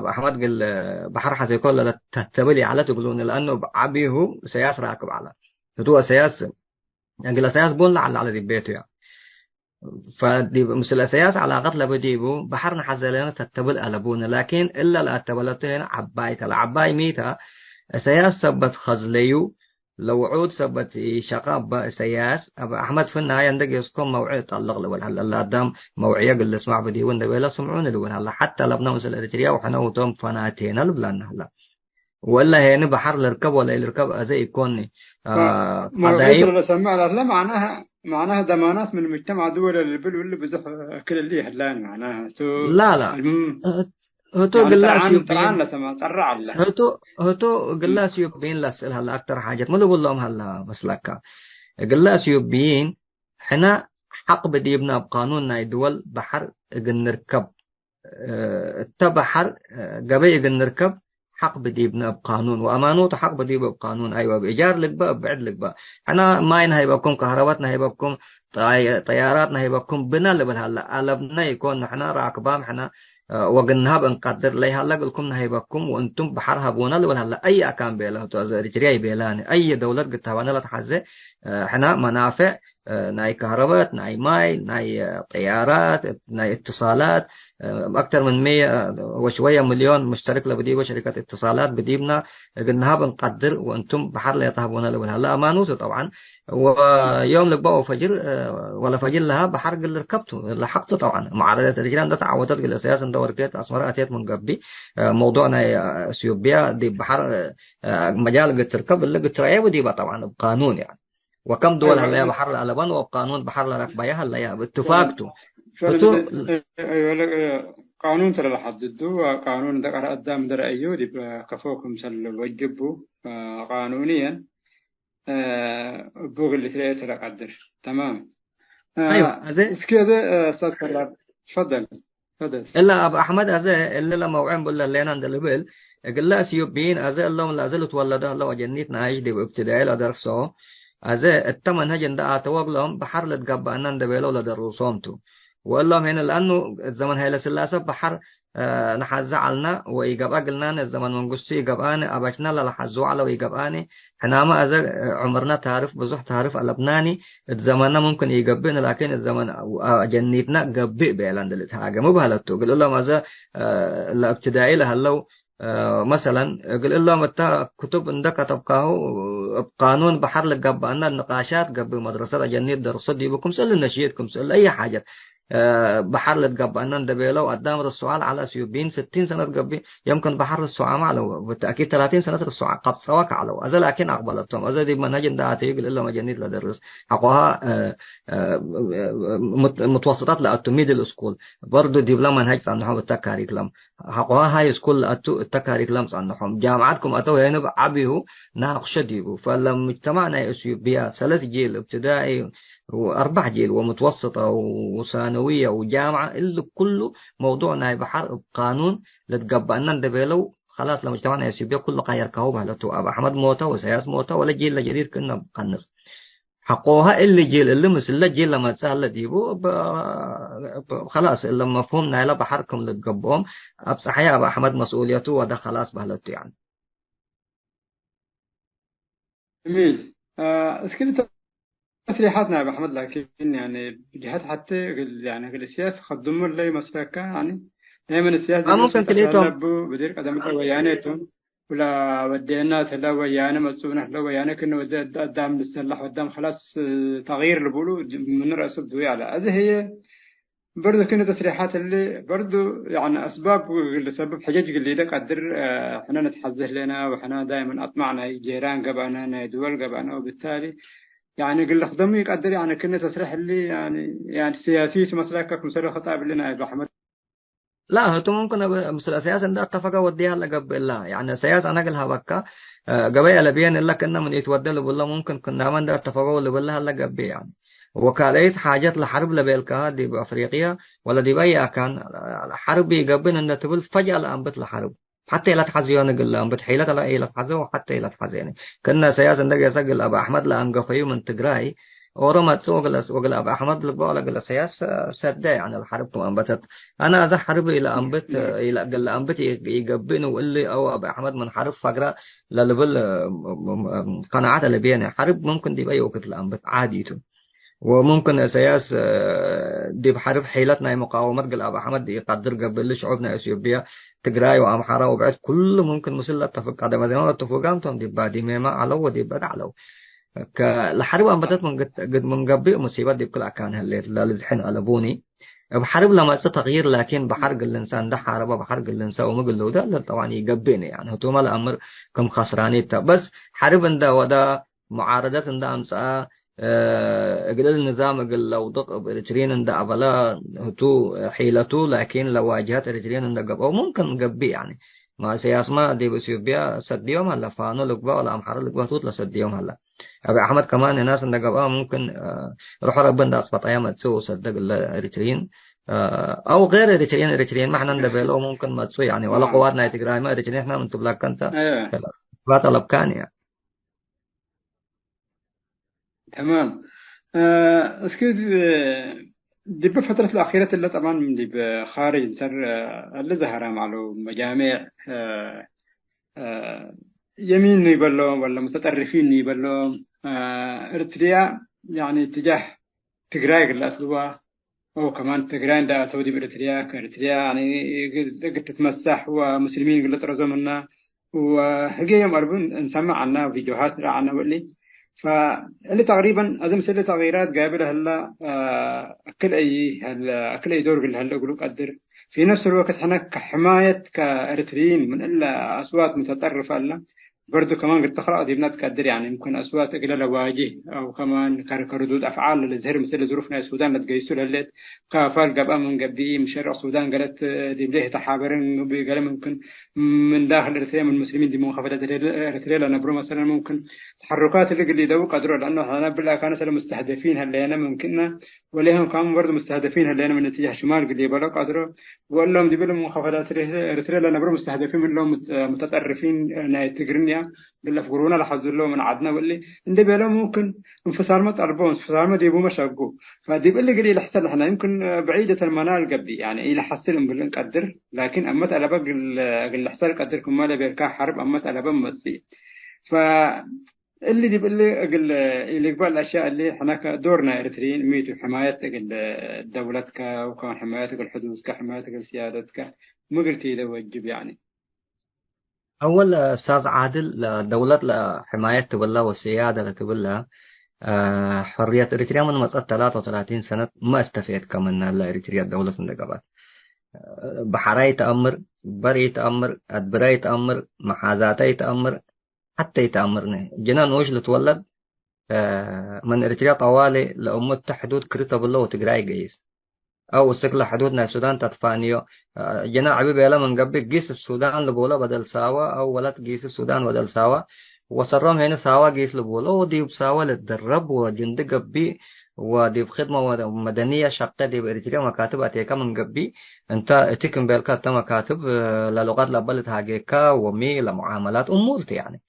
D: أحمد قال بحر حزيكون لا تتبلي على تقولون لأنه عبيه سياس راكب على هو سياس يعني قال سياس بولنا على دي بيته يعني فدي مثل سياس علاقات لبديبو بحرنا حزلنا تتبل ألبونا لكن إلا لا تبلتين عباية العباي ميتا سياس سبت خزليو لو عود سبت شقاب سياس أبا أحمد في النهاية عندك يسكن موعد طلق له هلا لا دام موعية قل اسمع بدي وين ولا سمعون له هلا حتى لبنا مثل إريتريا وحنا وتم فناتين لبلان هلا ولا هي بحر الركب ولا الركب زي يكون
C: موعد اللي سمع لا معناها ضمانات من المجتمع دول اللي واللي بزح كل اللي هلان معناها
D: لا هتو
C: يعني
D: قلاس
C: ترعان
D: يبين
C: لسما ترع الله
D: هتو قلاس يبين لسه هلا أكتر حاجات ما بقول لهم هلا مسلكة قلاس يبين حنا حق بدي يبنى بقانوننا دول بحر نركب تبحر قبي نركب حق بدي يبنى بقانون وأمانوت حق بدي يبنى بقانون أيوة بإيجار لك بقى بعد لك بقى حنا ماين هيبقى كهرباتنا هيبقى طياراتنا هيبقى بنا اللي بالهلا قلبنا يكون حنا راكبام حنا وقنها بنقدر ليها لكم هيبكم وانتم بحرها بونا ولا هلا اي اكان بيلا تو رجري بيلاني اي دوله قلت وانا لا تحزه احنا منافع ناي كهرباء ناي ماي ناي طيارات ناي اتصالات اكثر من 100 وشويه مليون مشترك لبدي شركه اتصالات بديبنا قلناها بنقدر وانتم بحر لا تهبونا ولا هلا امانوته طبعا ويوم لك بقى فجر ولا فجر لها بحر قل ركبته لحقته طبعا معارضه الرجال ده تعودت قل اساسا دور كيت اسمر اتيت من قبي موضوعنا اثيوبيا دي بحر مجال قلت تركب اللي قلت رايه ودي طبعا بقانون يعني وكم دول هلا بحر الألبان وقانون بحر الركبايا هلا باتفاقته
C: قانون ترى لحددوا قانون ده قدام در أيودي كفوكم سل وجبوا قانونيا بوغ اللي تلاقيه ترى قدر تمام
D: أيوة
C: إيش كده أستاذ كرار تفضل
D: إلا أبو أحمد أزا اللي لما وعين بقول لنا عند البيل قال لا سيوبين أزا اللهم لا زلت ولد الله وجنيتنا عايش دي بابتدائي لا درسوا أزا التمن هجن ده أتوقع لهم بحر لتقبل أنن دبيلو لدرسومتو والله هنا لأنه الزمن هيلا سلاسة بحر نحزعلنا ويقبقلنا الزمن منقصي يقبقاني أبشنا لحزو على ويقبقاني حنا ما أزا عمرنا تعرف بزح تعرف لبناني الزمن ممكن يقبقنا لكن الزمن جنيتنا قبق بيلان دلت حاجة مو بهالتو قل الله ماذا الابتدائي لهلو مثلا قل الله متى كتب عندك كتبكاه قانون بحر لك قبقنا النقاشات قبل مدرسة جنيت درس دي بكم سأل نشيتكم سأل أي حاجة بحر لتقبل أن دبيلو قدام السؤال على سيوبين 60 سنة قبل يمكن بحر السعام على بالتأكيد 30 سنة السعام قد سواك على أزل لكن أقبلتهم أزل دي منهج دعاتي يقول إلا مجانيت لدرس حقوها متوسطات لأتو ميدل سكول برضو دي بلا منهج عنهم التكاريكلام حقوها هاي سكول أتو التكاريكلام عنهم جامعاتكم أتو هنا بعبيه ناقش ديبو فلما اجتمعنا سيوبيا 3 جيل ابتدائي و4 جيل ومتوسطة وثانوية وجامعة اللي كله موضوعنا بحر قانون لتقبلنا ندبلو خلاص لما اجتمعنا يسيبيا كله قاير كهوبها لتو أبا أحمد موتا وسياس موتا ولا جيل جديد كنا بقنص حقوها اللي جيل اللي مثل جيل لما تسهل ديبو خلاص لما فهمنا لا بحركم لتقبهم أبصحيا أبا أحمد مسؤوليته وده خلاص بهلته يعني.
C: جميل. اسكنت تصريحاتنا يا أبو أحمد لكن يعني جهات حتى يعني السياسة خدموا لي مسلكة يعني دائما السياسة
D: ممكن تليتهم
C: بدير قدم ويانتهم ولا ودينا تلا ويانا مسؤولنا تلا ويانا كنا قدام نسلح قدام خلاص تغيير اللي بقولوا من رأس الدوية على هذه هي برضو كنا تصريحات اللي برضو يعني أسباب اللي سبب حاجات اللي ده قدر إحنا نتحزه لنا وإحنا دائما أطمعنا جيران قبعنا دول قبعنا وبالتالي يعني قل خدمي يقدر يعني كنا تصريح اللي يعني سياسي مسلكك مسألة خطاب لنا يا أحمد.
D: لا هو ممكن مثل سياسة ده اتفق وديها لقب الله يعني سياسة أنا قلها بكا قبائل بيان إلا كنا من يتودل بالله ممكن كنا من ده اتفقوا اللي بالله لقب يعني وكاليت حاجات لحرب لبيلكا دي بأفريقيا ولا دي بيا كان حرب يقبل إن تقول فجأة الأنبت لحرب حتى إلى تحزيون قل أنبت حيلة لا إلى تحزيون وحتى إلى تحزيون كنا سياسة ده يسجل أبا أحمد لأنقفيو من تجراي ورمت سوق وقل أبا أحمد لقبوا قل سياسة سردة يعني الحرب أنبتت أنا أذا حرب إلى أنبت إلى قل أنبت يقبلوا واللي أو أبا أحمد من حرب فقرة للبل قناعات اللي بينه حرب ممكن دي بيا وقت الأنبت عاديته وممكن سياس دي بحرب حيلتنا مقاومة قل أبو أحمد دي يقدر قبل شعوبنا إثيوبيا تجراي وأمحارة وبعد كل ممكن مسلة اتفق على مزيان اتفقامتهم دي بعد ما علو دي بعد علو الحرب أم بدت من قبل مصيبات دي بكل أكان هالليل لا الحين قلبوني بحرب لما تغيير لكن بحرق الإنسان ده حاربه بحرق الإنسان ومقول له ده طبعا يقبيني يعني هو ما الأمر كم خسراني بس حرب ده وده معارضات ده أمسا قل النظام قل لو ضق بريترين ده أبلا هتو حيلته لكن لو واجهت بريترين ده قب أو ممكن قبي يعني ما سياس ما دي بسيوبيا سديهم هلا فانو لقبا ولا أمحار لقبا توت لسديهم هلا أبي أحمد كمان الناس إن قبا ممكن روح ربنا ده أصبح أيام تسوي صدق الإريتريين أو غير الإريتريين ما إحنا ندبلو ممكن ما تسوي يعني ولا قواتنا يتجرى ما الإريتريين إحنا من تبلاك أنت لا طلب كان يعني
C: تمام. أذكر دي بفترة الأخيرة اللي طبعا دي بخارج سر اللي ظهر معه مجامع يمين يبلون ولا متطرفين يبلون إريتريا يعني اتجاه تجراي الأسلوب أو كمان تجراي ده تودي بإريتريا كإريتريا يعني قد تتمسح ومسلمين قد ترزمنا وهجي يوم أربعين نسمع عنها فيديوهات عنا واللي فاللي تقريبا أزم سلة تغييرات قابلة هلا أكل أي دور هلا يقولوا قدر في نفس الوقت احنا كحماية كإريتريين من إلا أصوات متطرفة هلا برضو كمان قد تقرأ دي بنات قدر يعني ممكن أصوات قليلة واجه أو كمان كردود أفعال اللي زهر مثل ظروفنا السودان اللي تقيسوا لهلت كافال قبل من قبل مشارع السودان قالت دي بليه تحابرين قال ممكن من داخل إريتريا من المسلمين دي منخفضات إريتريا لنبرو مثلا ممكن تحركات اللي دو قدروا لأنه هنا بالله كانت المستهدفين هلينا ممكننا وليهم كانوا برضو مستهدفين هلينا من اتجاه شمال قد يبلغ قدروا وقال لهم دي بلهم منخفضات إريتريا لنبرو مستهدفين من لهم متطرفين نايت تجرنيا قال فقرونا لحظ الله من عدنا واللي عند بيلهم ممكن انفصال ما طلبون انفصال ما ديبوا مشاقوا فدي باللي قليل حسن احنا يمكن بعيدة المنال قبلي يعني إلى حسن بالنقدر لكن أمت على بق الحسن قدركم ما لبيركا حرب أمت على بم تصير اللي دي باللي اللي قبل الأشياء اللي احنا دورنا إريتريين ميتوا حمايتك دولتك وكمان حمايتك الحدود حمايتك سيادتك ما قلتي ده واجب يعني.
D: أول أستاذ عادل دولة لحماية تبلا والسيادة تبلا حرية إريتريا من مسألة 33 سنة ما استفيد كمان إريتريا دولة سندقبات بحراي تأمر بري تأمر أدبراي تأمر محازاتي تأمر حتى يتأمرني جنان وش لتولد من إريتريا طوالي لأمة حدود كريتا بالله وتقراي قيس أو استقل حدودنا السودان تطفانيو جنا عبيب يلا من قبل قيس السودان لبولا بدل ساوا أو ولد قيس السودان بدل ساوا وصرهم هنا ساوا قيس لبولا ودي بساوا للدرب وجند قبي ودي بخدمة مدنية شقة دي بإريتريا مكاتب أتيكا من قبي أنت تكن بالكات مكاتب للغات لبلت هاجيكا ومي لمعاملات أمورتي يعني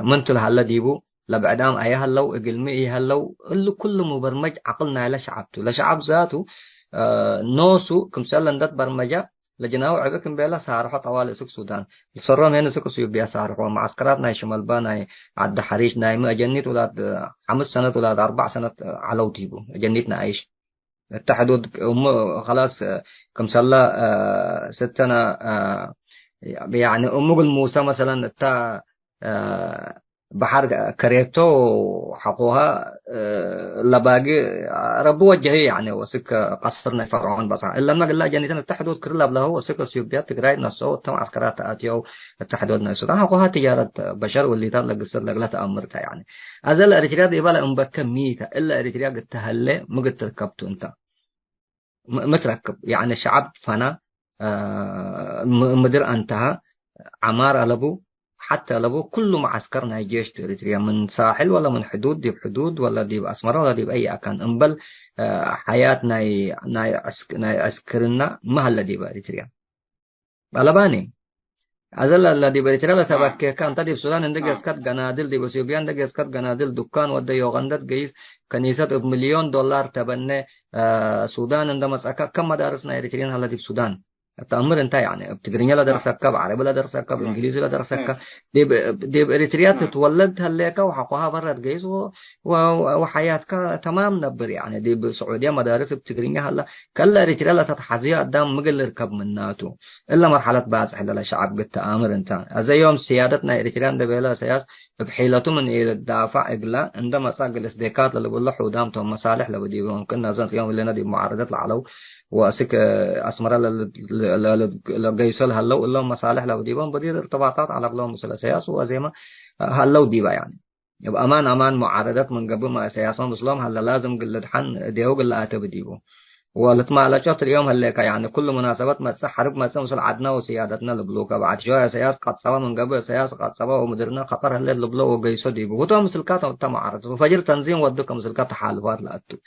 D: منتل هلا ديبو لبعدام أيها لو إقلمي هلو اللي كل مبرمج عقلنا لشعبته لشعب ذاته نوسو كم سألن دات برمجة لجناو عبكم بيلا سارحة طوال سك السودان الصرام هنا سك سيوبيا سارحة معسكرات ناي شمال باناي عد حريش ناي ما جنيت ولاد 5 سنة ولاد 4 سنة علو تيبو جنيتنا عايش التحدود خلاص كم سلا 6 سنة يعني أمور الموسى مثلا التا بحر كريتو حقوها لباقي ربو وجهي يعني وسك قصرنا فرعون بس إلا ما قلنا جنيتنا التحدود كرلا بله وسك سيوبيات تقرأي نصو تم عسكرات آتيو التحدود نسودان حقوها تجارة بشر واللي تلا قصر لقلا تأمرتها يعني أزل إريتريا دي بالا أمبكا ميتا إلا إريتريا قد تهلي ما قد تركبتو أنت متركب يعني الشعب فنا مدير انتهى عمار لبو حتى لبو كل معسكرنا جيش إريتريا من ساحل ولا من حدود دي بحدود ولا دي بأسمرة ولا دي بأي أكان أمبل حياتنا ناي عسكرنا ما هلا دي بإريتريا بلباني أزل الذي بإريتريا لا تبكي كان تدي بسودان عندك يسكت جنادل دي بسيوبيان عندك يسكت جنادل دكان وده يوغندت جيس كنيسة $1,000,000 تبني السودان عندما كم مدارسنا إريتريان هلا دي بسودان التأمر انت يعني بتقرينيا لا درسك بعربي لا درسك بإنجليزي لا درسك دي إريتريا تتولد هليك وحقها برا تجيز وحياتك تمام نبر يعني دي بسعودية مدارس بتقرينيا هلا كلا إريتريا لا تتحزيها قدام مقل ركب مناتو إلا مرحلة بازح للشعب بالتآمر انت زي يوم سيادتنا إريتريا دبيلا سياس بحيلته من إلى الدافع إقلا عندما ساق الإصدقاءات اللي بيقول له حودامتهم مصالح لو دي ممكن نزلت يوم اللي ندي معارضات العلو وأسك أسمر لجيسل هلو اللهم مصالح لو ديبان بدير ارتباطات على اللهم مثل سياس وزيما هلو ديبا يعني يبقى أمان معارضات من قبل ما سياس مسلم هلا لازم قلت حن ديو قل أتى بديبو ولتما على شاطر اليوم هلك يعني كل مناسبات ما تسحرب ما تسمى عدنا وسيادتنا لبلوكا بعد شوية سياس قد سوا من قبل سياس قد سوا ومدرنا خطر هلا لبلو وجيسو ديبو وتو مسلكات معارض وفجر تنظيم ودك مسلكات تحالفات لأتو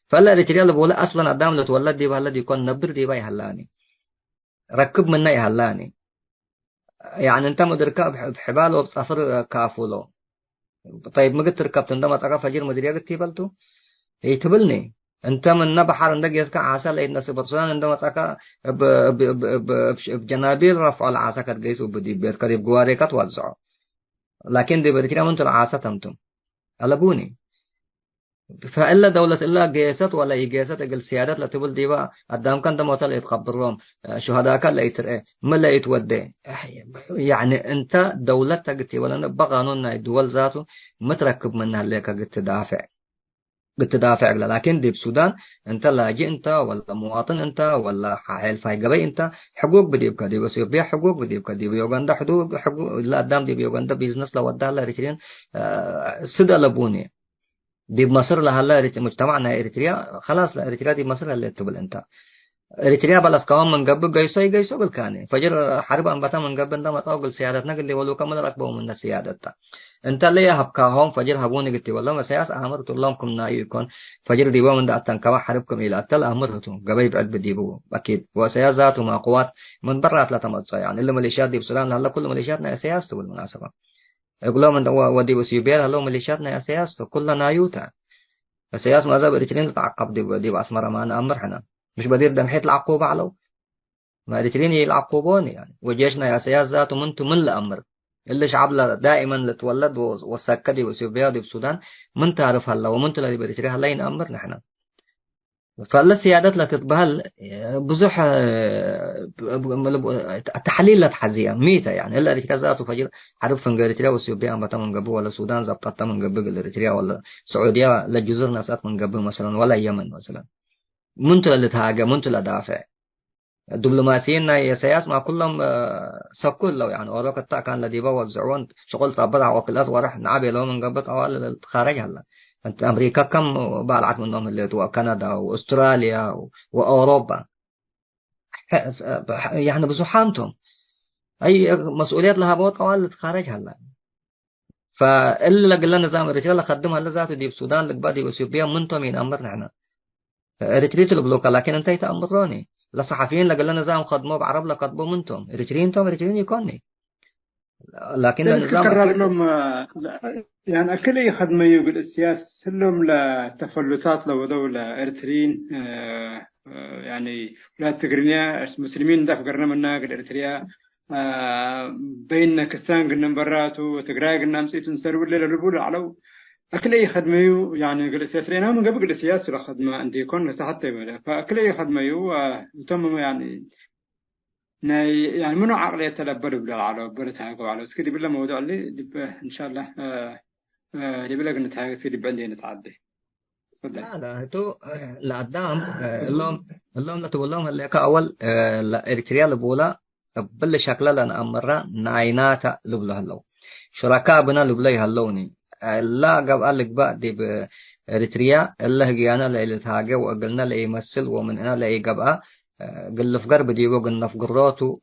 D: فلا رجال اللي بقول أصلا قدام اللي تولد دي بهلا دي يكون نبر دي باي هلاني ركب منا يهلاني يعني أنت مدرك بحبال وبسافر كافولو طيب ما قلت ركبت عندما تقف فجر مدري قلت تبلتو هي تبلني أنت من نبحر عندك يسكع عسل لقيت ناس برسولان عندما تقف بجنابيل رفع العسى كتجيس وبدي بيت قريب جواري كتوزعه لكن دي برجع من العسى تمتم ألبوني فإلا دولة إلا جيست ولا يجيست أجل سيادات لا تقول ديبا قدام كان دم وتل يتخبرهم شهداء كان لا يترقى ما لا يتودي يعني أنت دولتك قلت ولا نبغى قانون الدول ذاته متركب منها اللي قلت دافع لكن دي بسودان أنت لاجئ أنت ولا مواطن أنت ولا حائل فاي قبي أنت حقوق بديب كدي بس يبيع حقوق بديب كدي بيوغندا حقوق لا قدام دي بيوغندا بيزنس لو ودها لا ريترين سد لبوني دي بمصر لهلا مجتمعنا إريتريا خلاص إريتريا دي بمصر اللي تبل أنت إريتريا بلس كمان من قبل جيسو قل كاني فجر حرب أنبتا من قبل ده ما تقول سيادتنا قل لي ولو كمل ركبوا من سيادتنا أنت اللي هبكاهم فجر هبوني قلت والله ما سياس أمرت اللهم كم نايكون فجر ديبوا من ده أتنكوا حربكم إلى أتل أمرتهم قبل بعد بديبوا أكيد وسياس ذاته مع قوات من برات لا تمتص يعني اللي ميليشيات دي بسودان هلا كل ميليشياتنا سياسته بالمناسبة يقول لهم ودي وسيبير هلا ميليشياتنا يا سياسته كلنا يوتا السياس ما زال بريترين تتعقب دي بأسمر ما أنا أمر حنا مش بدير دمحيت العقوبة علو ما ريترين يلعقوبوني يعني وجيشنا يا سياس ذاته من الأمر اللي شعب دائما لتولد وسكدي وسيبير دي بسودان من تعرف هلا ومن تلا دي بريترين هلا ينأمر نحنا فالسيادات لا تتبهل بزح تحليل لا تحزية ميتة يعني إلا إريتريا ذاته فجر حرب فنجر إريتريا وسيوبيا أمبتا من قبل ولا السودان زبطتا من قبل إريتريا ولا السعودية لجزر ناسات من قبل مثلا ولا يمن مثلا منتلا اللي تهاجم منتلا دافع الدبلوماسيين يا سياس ما كلهم سكول لو يعني وراك التا كان الذي بوزعون شغل صابرها وكلاس ورح نعبي لو من قبل أول الخارج هلا أنت أمريكا كم بالعت منهم اللي هو كندا وأستراليا وأوروبا يعني بزحامتهم أي مسؤوليات لها بوت أول خارج هلا فإلا قلنا نظام الرجال خدمها لذاته دي بسودان لقبادي وسيبيا منتمين أمرنا احنا إريتريت البلوكا لكن أنت يتأمروني لصحفيين لقلنا نظام خدمه بعرب لقدموا منتم إريتريين يكوني لكن النظام
C: لهم يعني أكل أي خدمة يقول السياسة لهم لتفلتات لو دولة إريتريين يعني لا تقرنيا مسلمين دافع قرنا منا قد إريتريا بين كستان قلنا برات وتقراي قلنا مسيت نسر ولا لبول علو أكل أي خدمة يعني قل السياسة لنا من قبل السياسة لخدمة عندي يكون تحت بلا فأكل أي خدمة تم يعني منو عقلية تلبر بلا على برتها على سكدي بالله موضوع اللي دب إن شاء الله دي بلا قلنا تحاجة سكدي بعدي نتعدي.
D: لا تو لا قدام اللهم لا تقول لهم اللي كأول لا إريتريا لبولا بل شكله لنا أمرنا نايناتا لبلا هلو شركاء بنا لبلا هلوني لا قبل لك بعد بإريتريا الله جيانا اللي تهاجى وقلنا اللي يمثل ومن أنا اللي يجبأ قل في قرب ديبو قلنا في قراتو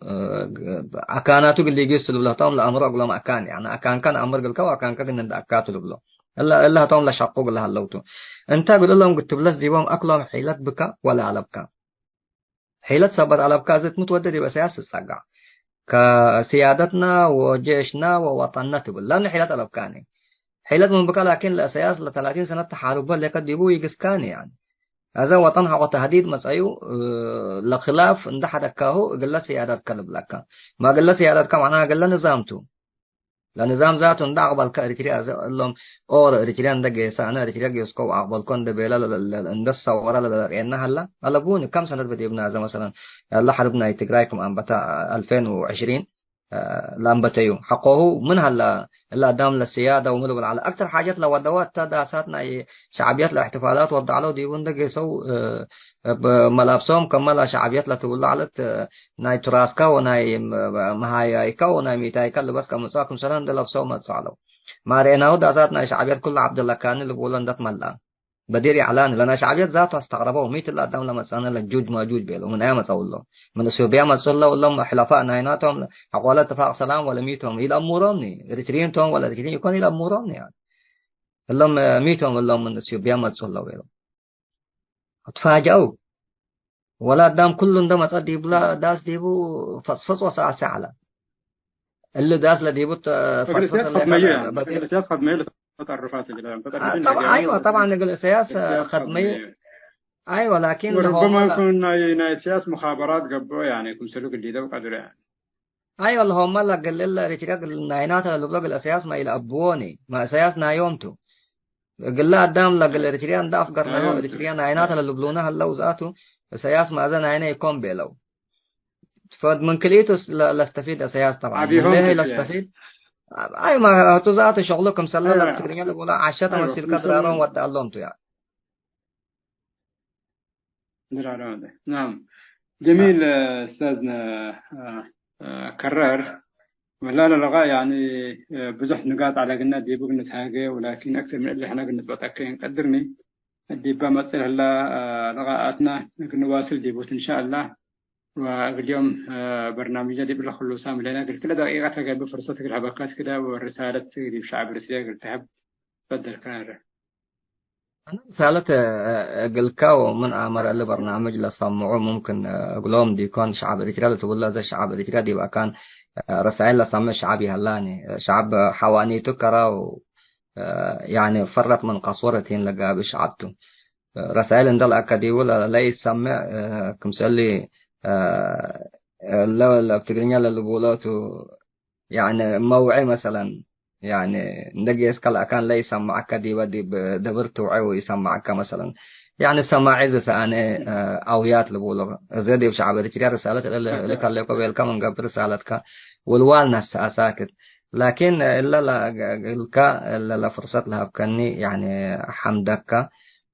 D: أكاناتو قل يجلس لبلا طام لأمر أقول ما أكان يعني أكان كان أمر قل كوا أكان كان إن أكاتو لبلا الله طام لا شقو قل هلوتو أنت قل لهم قلت بلس ديبهم أكلهم حيلت بك ولا على بك حيلت صبر على بك زت متودد بس ياس السجع كسيادتنا وجيشنا ووطننا تقول لا حيلت على بكاني حيلت من بك لكن الأساس ل 30 سنة تحارب اللي قد يبوي يقسكاني يعني هذا وطن حق تهديد مسأيو لخلاف إن ده حدا كاهو قل سيادات كلب لك ما قل سيادات كمعناها قل نظامته لنظام ذاته إن ده أقبل كإريتريا اللهم أور إريتريان ده جيسا أنا إريتريا جيسكو أقبل كون ده بيلا إن ده الصورة لإنها هلا هلا بوني كم سنة بديبنا هذا مثلا الله حربنا يتقرايكم عن بتاع 2020 لامبتيو حقه من هلا إلا دام للسيادة وملو على أكثر حاجات لو ودوات تداساتنا شعبيات الاحتفالات وضعوا ديبون دقي سو ملابسهم كملا شعبيات لا تقول على ناي تراسكا وناي مهايايكا وناي ميتايكا اللي بس كم ساكم سلام دلابسوا ما تصالوا ما رأيناه داساتنا شعبيات كل عبد الله كان اللي بقولن دت ملا بديري إعلان لأن شعبيات ذاته استغربوا ميت الله دام لما سأنا للجوج موجود بيلو من أيام تقول له من السوبيا ما تقول له والله حلفاء نايناتهم أقوال اتفاق سلام ولا ميتهم إلى أمورني ريترين توم ولا ريترين يكون إلى أمورني يعني اللهم ميتهم والله من السوبيا ما تقول له بيلو تفاجأوا ولا دام كل دم تصدي بلا داس ديبو فصفص وساعة ساعة اللي داس لديبو
C: فصفص اللي تأخذ ميل تطرفات
D: طبعا أيوة طبعا نقول سياسة خدمية أيوة لكن
C: ربما يكون سياسة مخابرات قبو يعني يكون سلوك الجديد وقدر يعني
D: أيوة اللي هم لا قال لله ريتيرك الناينات اللي بلغ الأساس ما إلى أبواني ما سياسنا يومتو قال له قدام لا قال ريتيريان ده أفكرنا هو ريتيريان ناينات اللي بلونها اللو ذاته سياس ما زنا عينه يكون بيلو فد من كليتوس لا استفيد السياس طبعا ليه لا استفيد أي ما تزات شغلكم سللا تقريبا ولا عشرة من الشركات رارون ودالهم تو يعني
C: نعم جميل أستاذنا كرر ولا لغاية يعني بزح نقاط على قلنا دي بقنا تهاجي ولكن أكثر من اللي إحنا قلنا بتأكين قدرني الديبا مثل هلا لغاءاتنا نواصل ديبوت إن شاء الله واليوم برنامج ديب الخلوصام لنا قلت كل دقيقة تجيب فرصتك الحبكات كده والرسالة ديب شعب الرسالة قلت تحب تفضل كرر
D: رسالة قلكاو من أمر اللي برنامج لصمعوا ممكن أقولهم دي كان شعب الرجال تقول له زي شعب الرجال دي بقى كان رسائل لصمع شعبي هلاني شعب حواني تكرا يعني فرت من قصورتين لقى بشعبته رسائل اندل أكادي ولا لا يسمع كمسلي لا بتقرنيا للبولاتو يعني موعي مثلا يعني نجي اسكال أكان لا يسمع أكادي ودي بدبرت وعو يسمع مثلا يعني سماع إذا سأنا أويات لبولو زادي بشعب الرجال رسالة اللي كان لك قبل كم قبل رسالتك والوالناس أساكت لكن إلا لا فرصة لها بكني يعني حمدك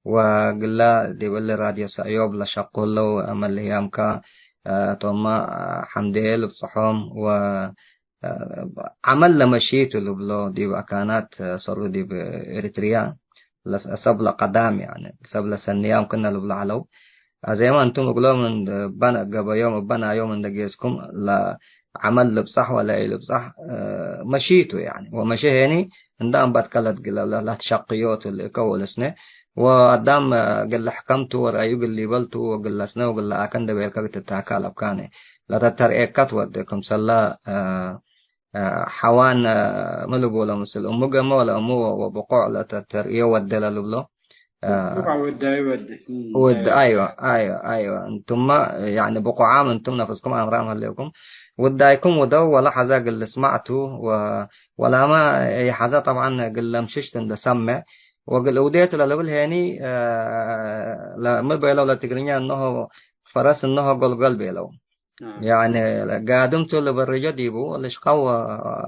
D: وقل لا دي بالله راديو سأيوب لشقول له أمل هيامك ثم حمديل بصحهم وعمل لمشيت اللي بلو دي كانت صاروا دي بإريتريا سبل قدام يعني سبل سنيام كنا اللي بلو علو زي ما أنتم قلوا من بنا قبل يوم بنا يوم ندقيسكم لا عمل لبصح ولا إيه لبصح مشيته يعني ومشي يعني عندما بتكلت قل لا تشقيوت اللي كول سنة وقدام قل حكمته ورأيو قل ليبلته وقل سنة وقل أكن دبيل كت تاكل بكانه لا تتريكت ودكم سلا حوان ملبو ولا مسل أمو جمو ولا أمو وبقع لا تتريو ودلا لبلو
C: بقع
D: ود أيوة أنتم يعني بقع عام أنتم نفسكم أمرام هليكم ودايكم ودو ولا حذا قل سمعتوا ولا ما أي حذا طبعا قل مششت عند سمع وقل وديت للبل هني لا ما بيلو لا تقرنيا إنه فرس إنه قل بيلو يعني قادمت لبرجة ديبو اللي شقوا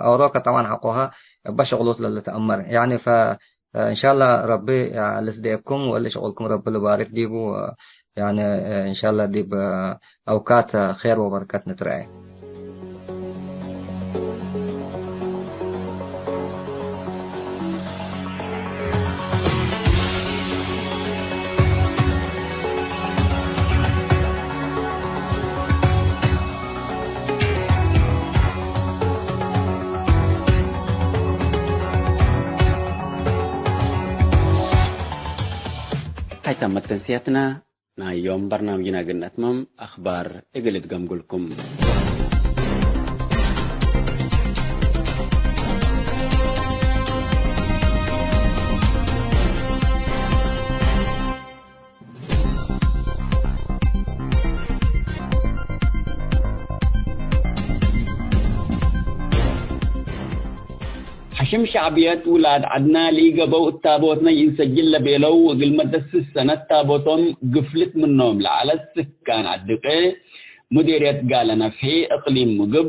D: أوراق طبعا حقوها بشغلوت للتأمر يعني فإن شاء الله ربي لسديكم واللي شغلكم رب البارك ديبو يعني إن شاء الله ديب أوقات خير وبركات نترعي
B: تم تنسيتنا يوم برنامجنا قلنا تمام أخبار إقلت قمقلكم حشم شعبيات ولاد عدنا لي قبو التابوتنا ينسجل بيلو وقل مدس السنة التابوتهم قفلت منهم لعلى السكان عدقي مديرية قالنا في إقليم مقب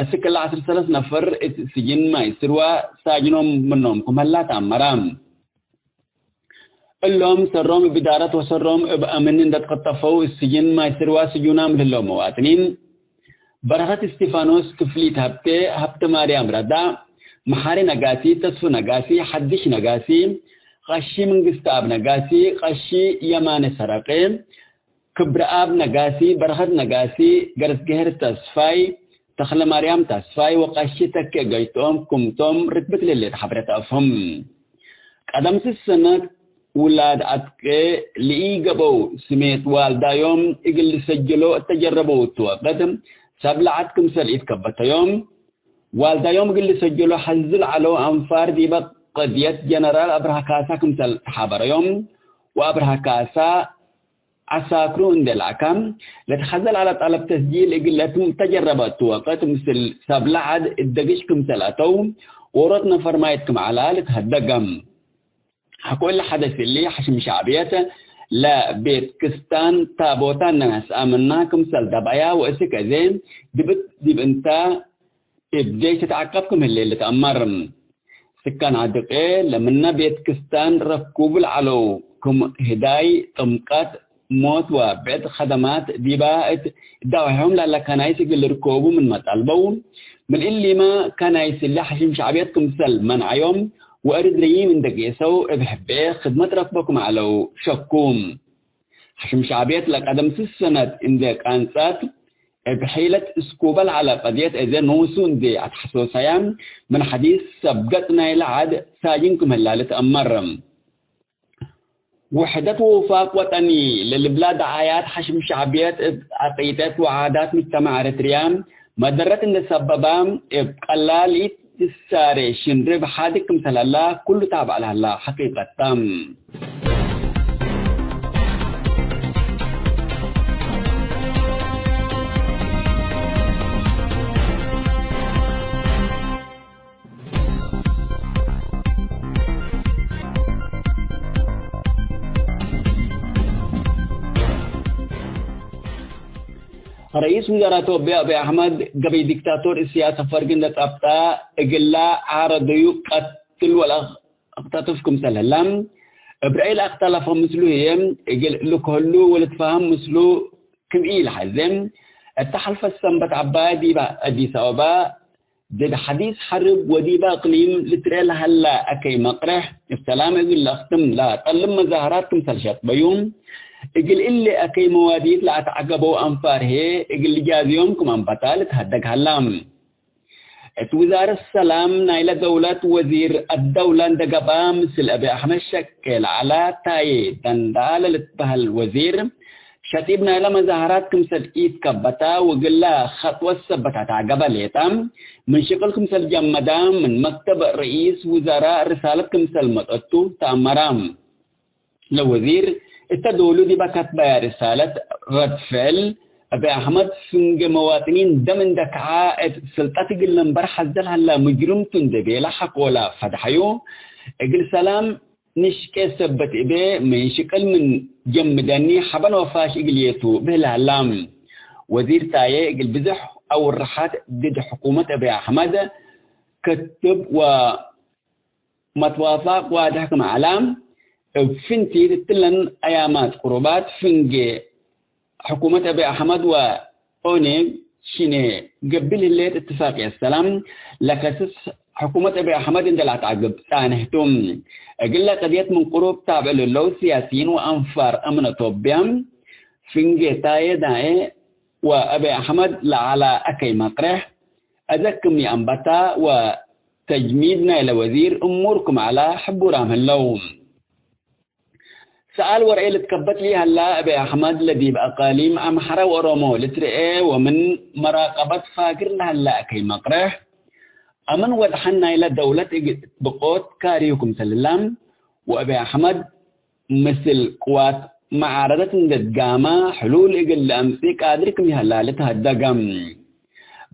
B: السكة 10 نفر سجن ما يسروا ساجنهم منهم كم هلا تعمرام اللهم سرهم بدارات وسرهم بأمن دات قطفوا السجن ما يسروا سجونام للهم مواطنين برهات استيفانوس كفليت هبت مريم ردا محاري نغاسي تسفو نغاسي حدش نغاسي قشي منغستاب نغاسي قشي يمان سرقين كبر آب نغاسي برهات نغاسي غرس جهر تسفاي تخل مريم تسفاي وقشي تكي غيتهم كمتهم رتبت للي تحبرت أفهم قدم السنة ولاد أتكي لإيقبو سميت والدا يوم إقل سجلو تجربو توقتم سبلعتكم سلئت كبت يوم والدا يوم قل سجلوا حزل على أنفار ديبا قضية جنرال أبرها كاسا كم سل حبر يوم وأبرها كاسا عساكرو اندلعكم لتخزل على طلب تسجيل إقلتهم تجربت وقت مثل سبلعد الدقشكم سلاتو ورطنا فرمايتكم على لتهدقم حكول حدث اللي حشم شعبيته لا بيت كستان تابوتان ناس آمناكم سل دبايا وإسك أزين دب انتا بديت تتعقبكم اللي تأمرم سكان عدقي لمنا بيت كستان ركوب العلو كم هداي طمقات موت وبعد خدمات ديباء داوهم لا كنايس اللي ركوبوا من مطالبون من اللي ما كنايس اللي حشم شعبيتكم سل منعيهم وأريد لي من دقيسو بحبه خدمة ركبكم على شكوم حشم شعبيت لك قدم 6 سنة عندك أنسات بحيلة اسكوبل على قضية إذن نوسون دي أتحسوسيان من حديث سبقتنا إلى عاد ساجنكم هلالة أمرم وحدة وفاق وطني للبلاد عايات حشم شعبيات عقيدات وعادات مجتمع أريتريا مدرت إن سببام قلال الساري شنرب حادكم سلالا كل تابع لها حقيقة تام رئيس وزراء أبي أحمد قبل دكتاتور السياسة فرقين لقبطة إقلا عارضيو قتل ولا اقتطفكم سلالم إبرائيل اختلف مثلو هيم إقل لكهلو ولتفهم مثلو كم إيل حزم التحلف السنبت عبادي أدي سوابا دي حديث حرب وديبا اقليم لتريل هلا أكي مقرح السلام إقل لأختم لا طلم مظاهراتكم سلشات بيوم إقل إلي أكي مواديد لا أتعقبوا أنفاره إقل جازيومكم أنبطالت هدك هلام وزارة السلام نايلة دولة وزير الدولة دقبا مثل أبي أحمد شكل على تاي دندال لتبه الوزير شتيب نايلة مظاهراتكم سلئيت كبتا وقلا خطوة سبتا تعقبا ليتام من شكلكم سل جمدام من مكتب رئيس وزراء رسالتكم سل مطلتو تأمرام لوزير التدولو دي بكتبة رسالة رد فعل أبي أحمد فنج مواطنين دمن دكعاء سلطاتي قلن برحزل هلا مجرمتون دبي لحق ولا فدحيو اقل سلام نشكي سبت إبي من شكل من جمداني حبان وفاش اقليتو بهلا هلام وزير تاية اقل بزح أو الرحات ضد حكومة أبي أحمد كتب ومتوافق وادحكم علام فنتي تتلن أيامات قربات فنجي حكومة أبي أحمد وأونيب شيني قبل الليل اتفاق السلام لكسس حكومة أبي أحمد إن دلعت عقب تانهتم أقل قضية من قروب تابع للو سياسيين وأنفار أمن طبيام فنجي تاي داي وأبي أحمد لعلى أكي مقرح أذكم أنبتا وتجميدنا إلى وزير أموركم على حبورام اللوم سأل ورأي لتكبت لي هلا أبي أحمد الذي بأقاليم أمحرة ورمو لترئي ومن مراقبة فاكر لهلا كي مقرح أمن ودحنا إلى دولة بقوت كاريوكم سلام وأبي أحمد مثل قوات معارضة الدقامة حلول إقل أمسي قادركم هلا لتهدقم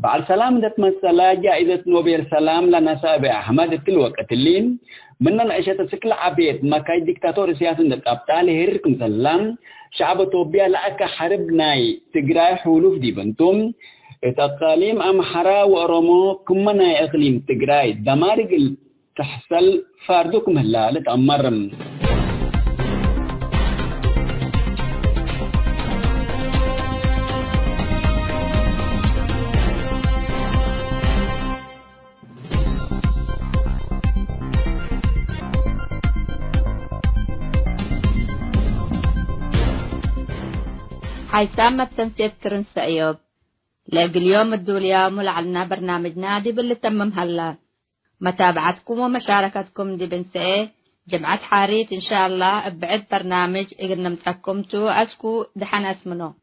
B: بعد سلام دت مسألة جائزة نوبل سلام لنساب أحمد الوقت اللين من الأشياء تسكل عبيد ما كاي دكتاتور سياسي دت أبطال هيركم سلام شعب توبيا لأك حرب ناي تجراي حلوف دي بنتم تقاليم أمحرا وأرمو كمنا إقليم تجراي دمارق تحصل فاردكم هلا لتأمرم
A: حيثما التنسيق كرنس أيوب لاقي اليوم الدوليا ملعلنا برنامج نادي باللي تمم هلا متابعتكم ومشاركتكم دي بنسئة جمعة حاريت إن شاء الله بعد برنامج إقلنا متحكمتو أسكو دحن اسمنو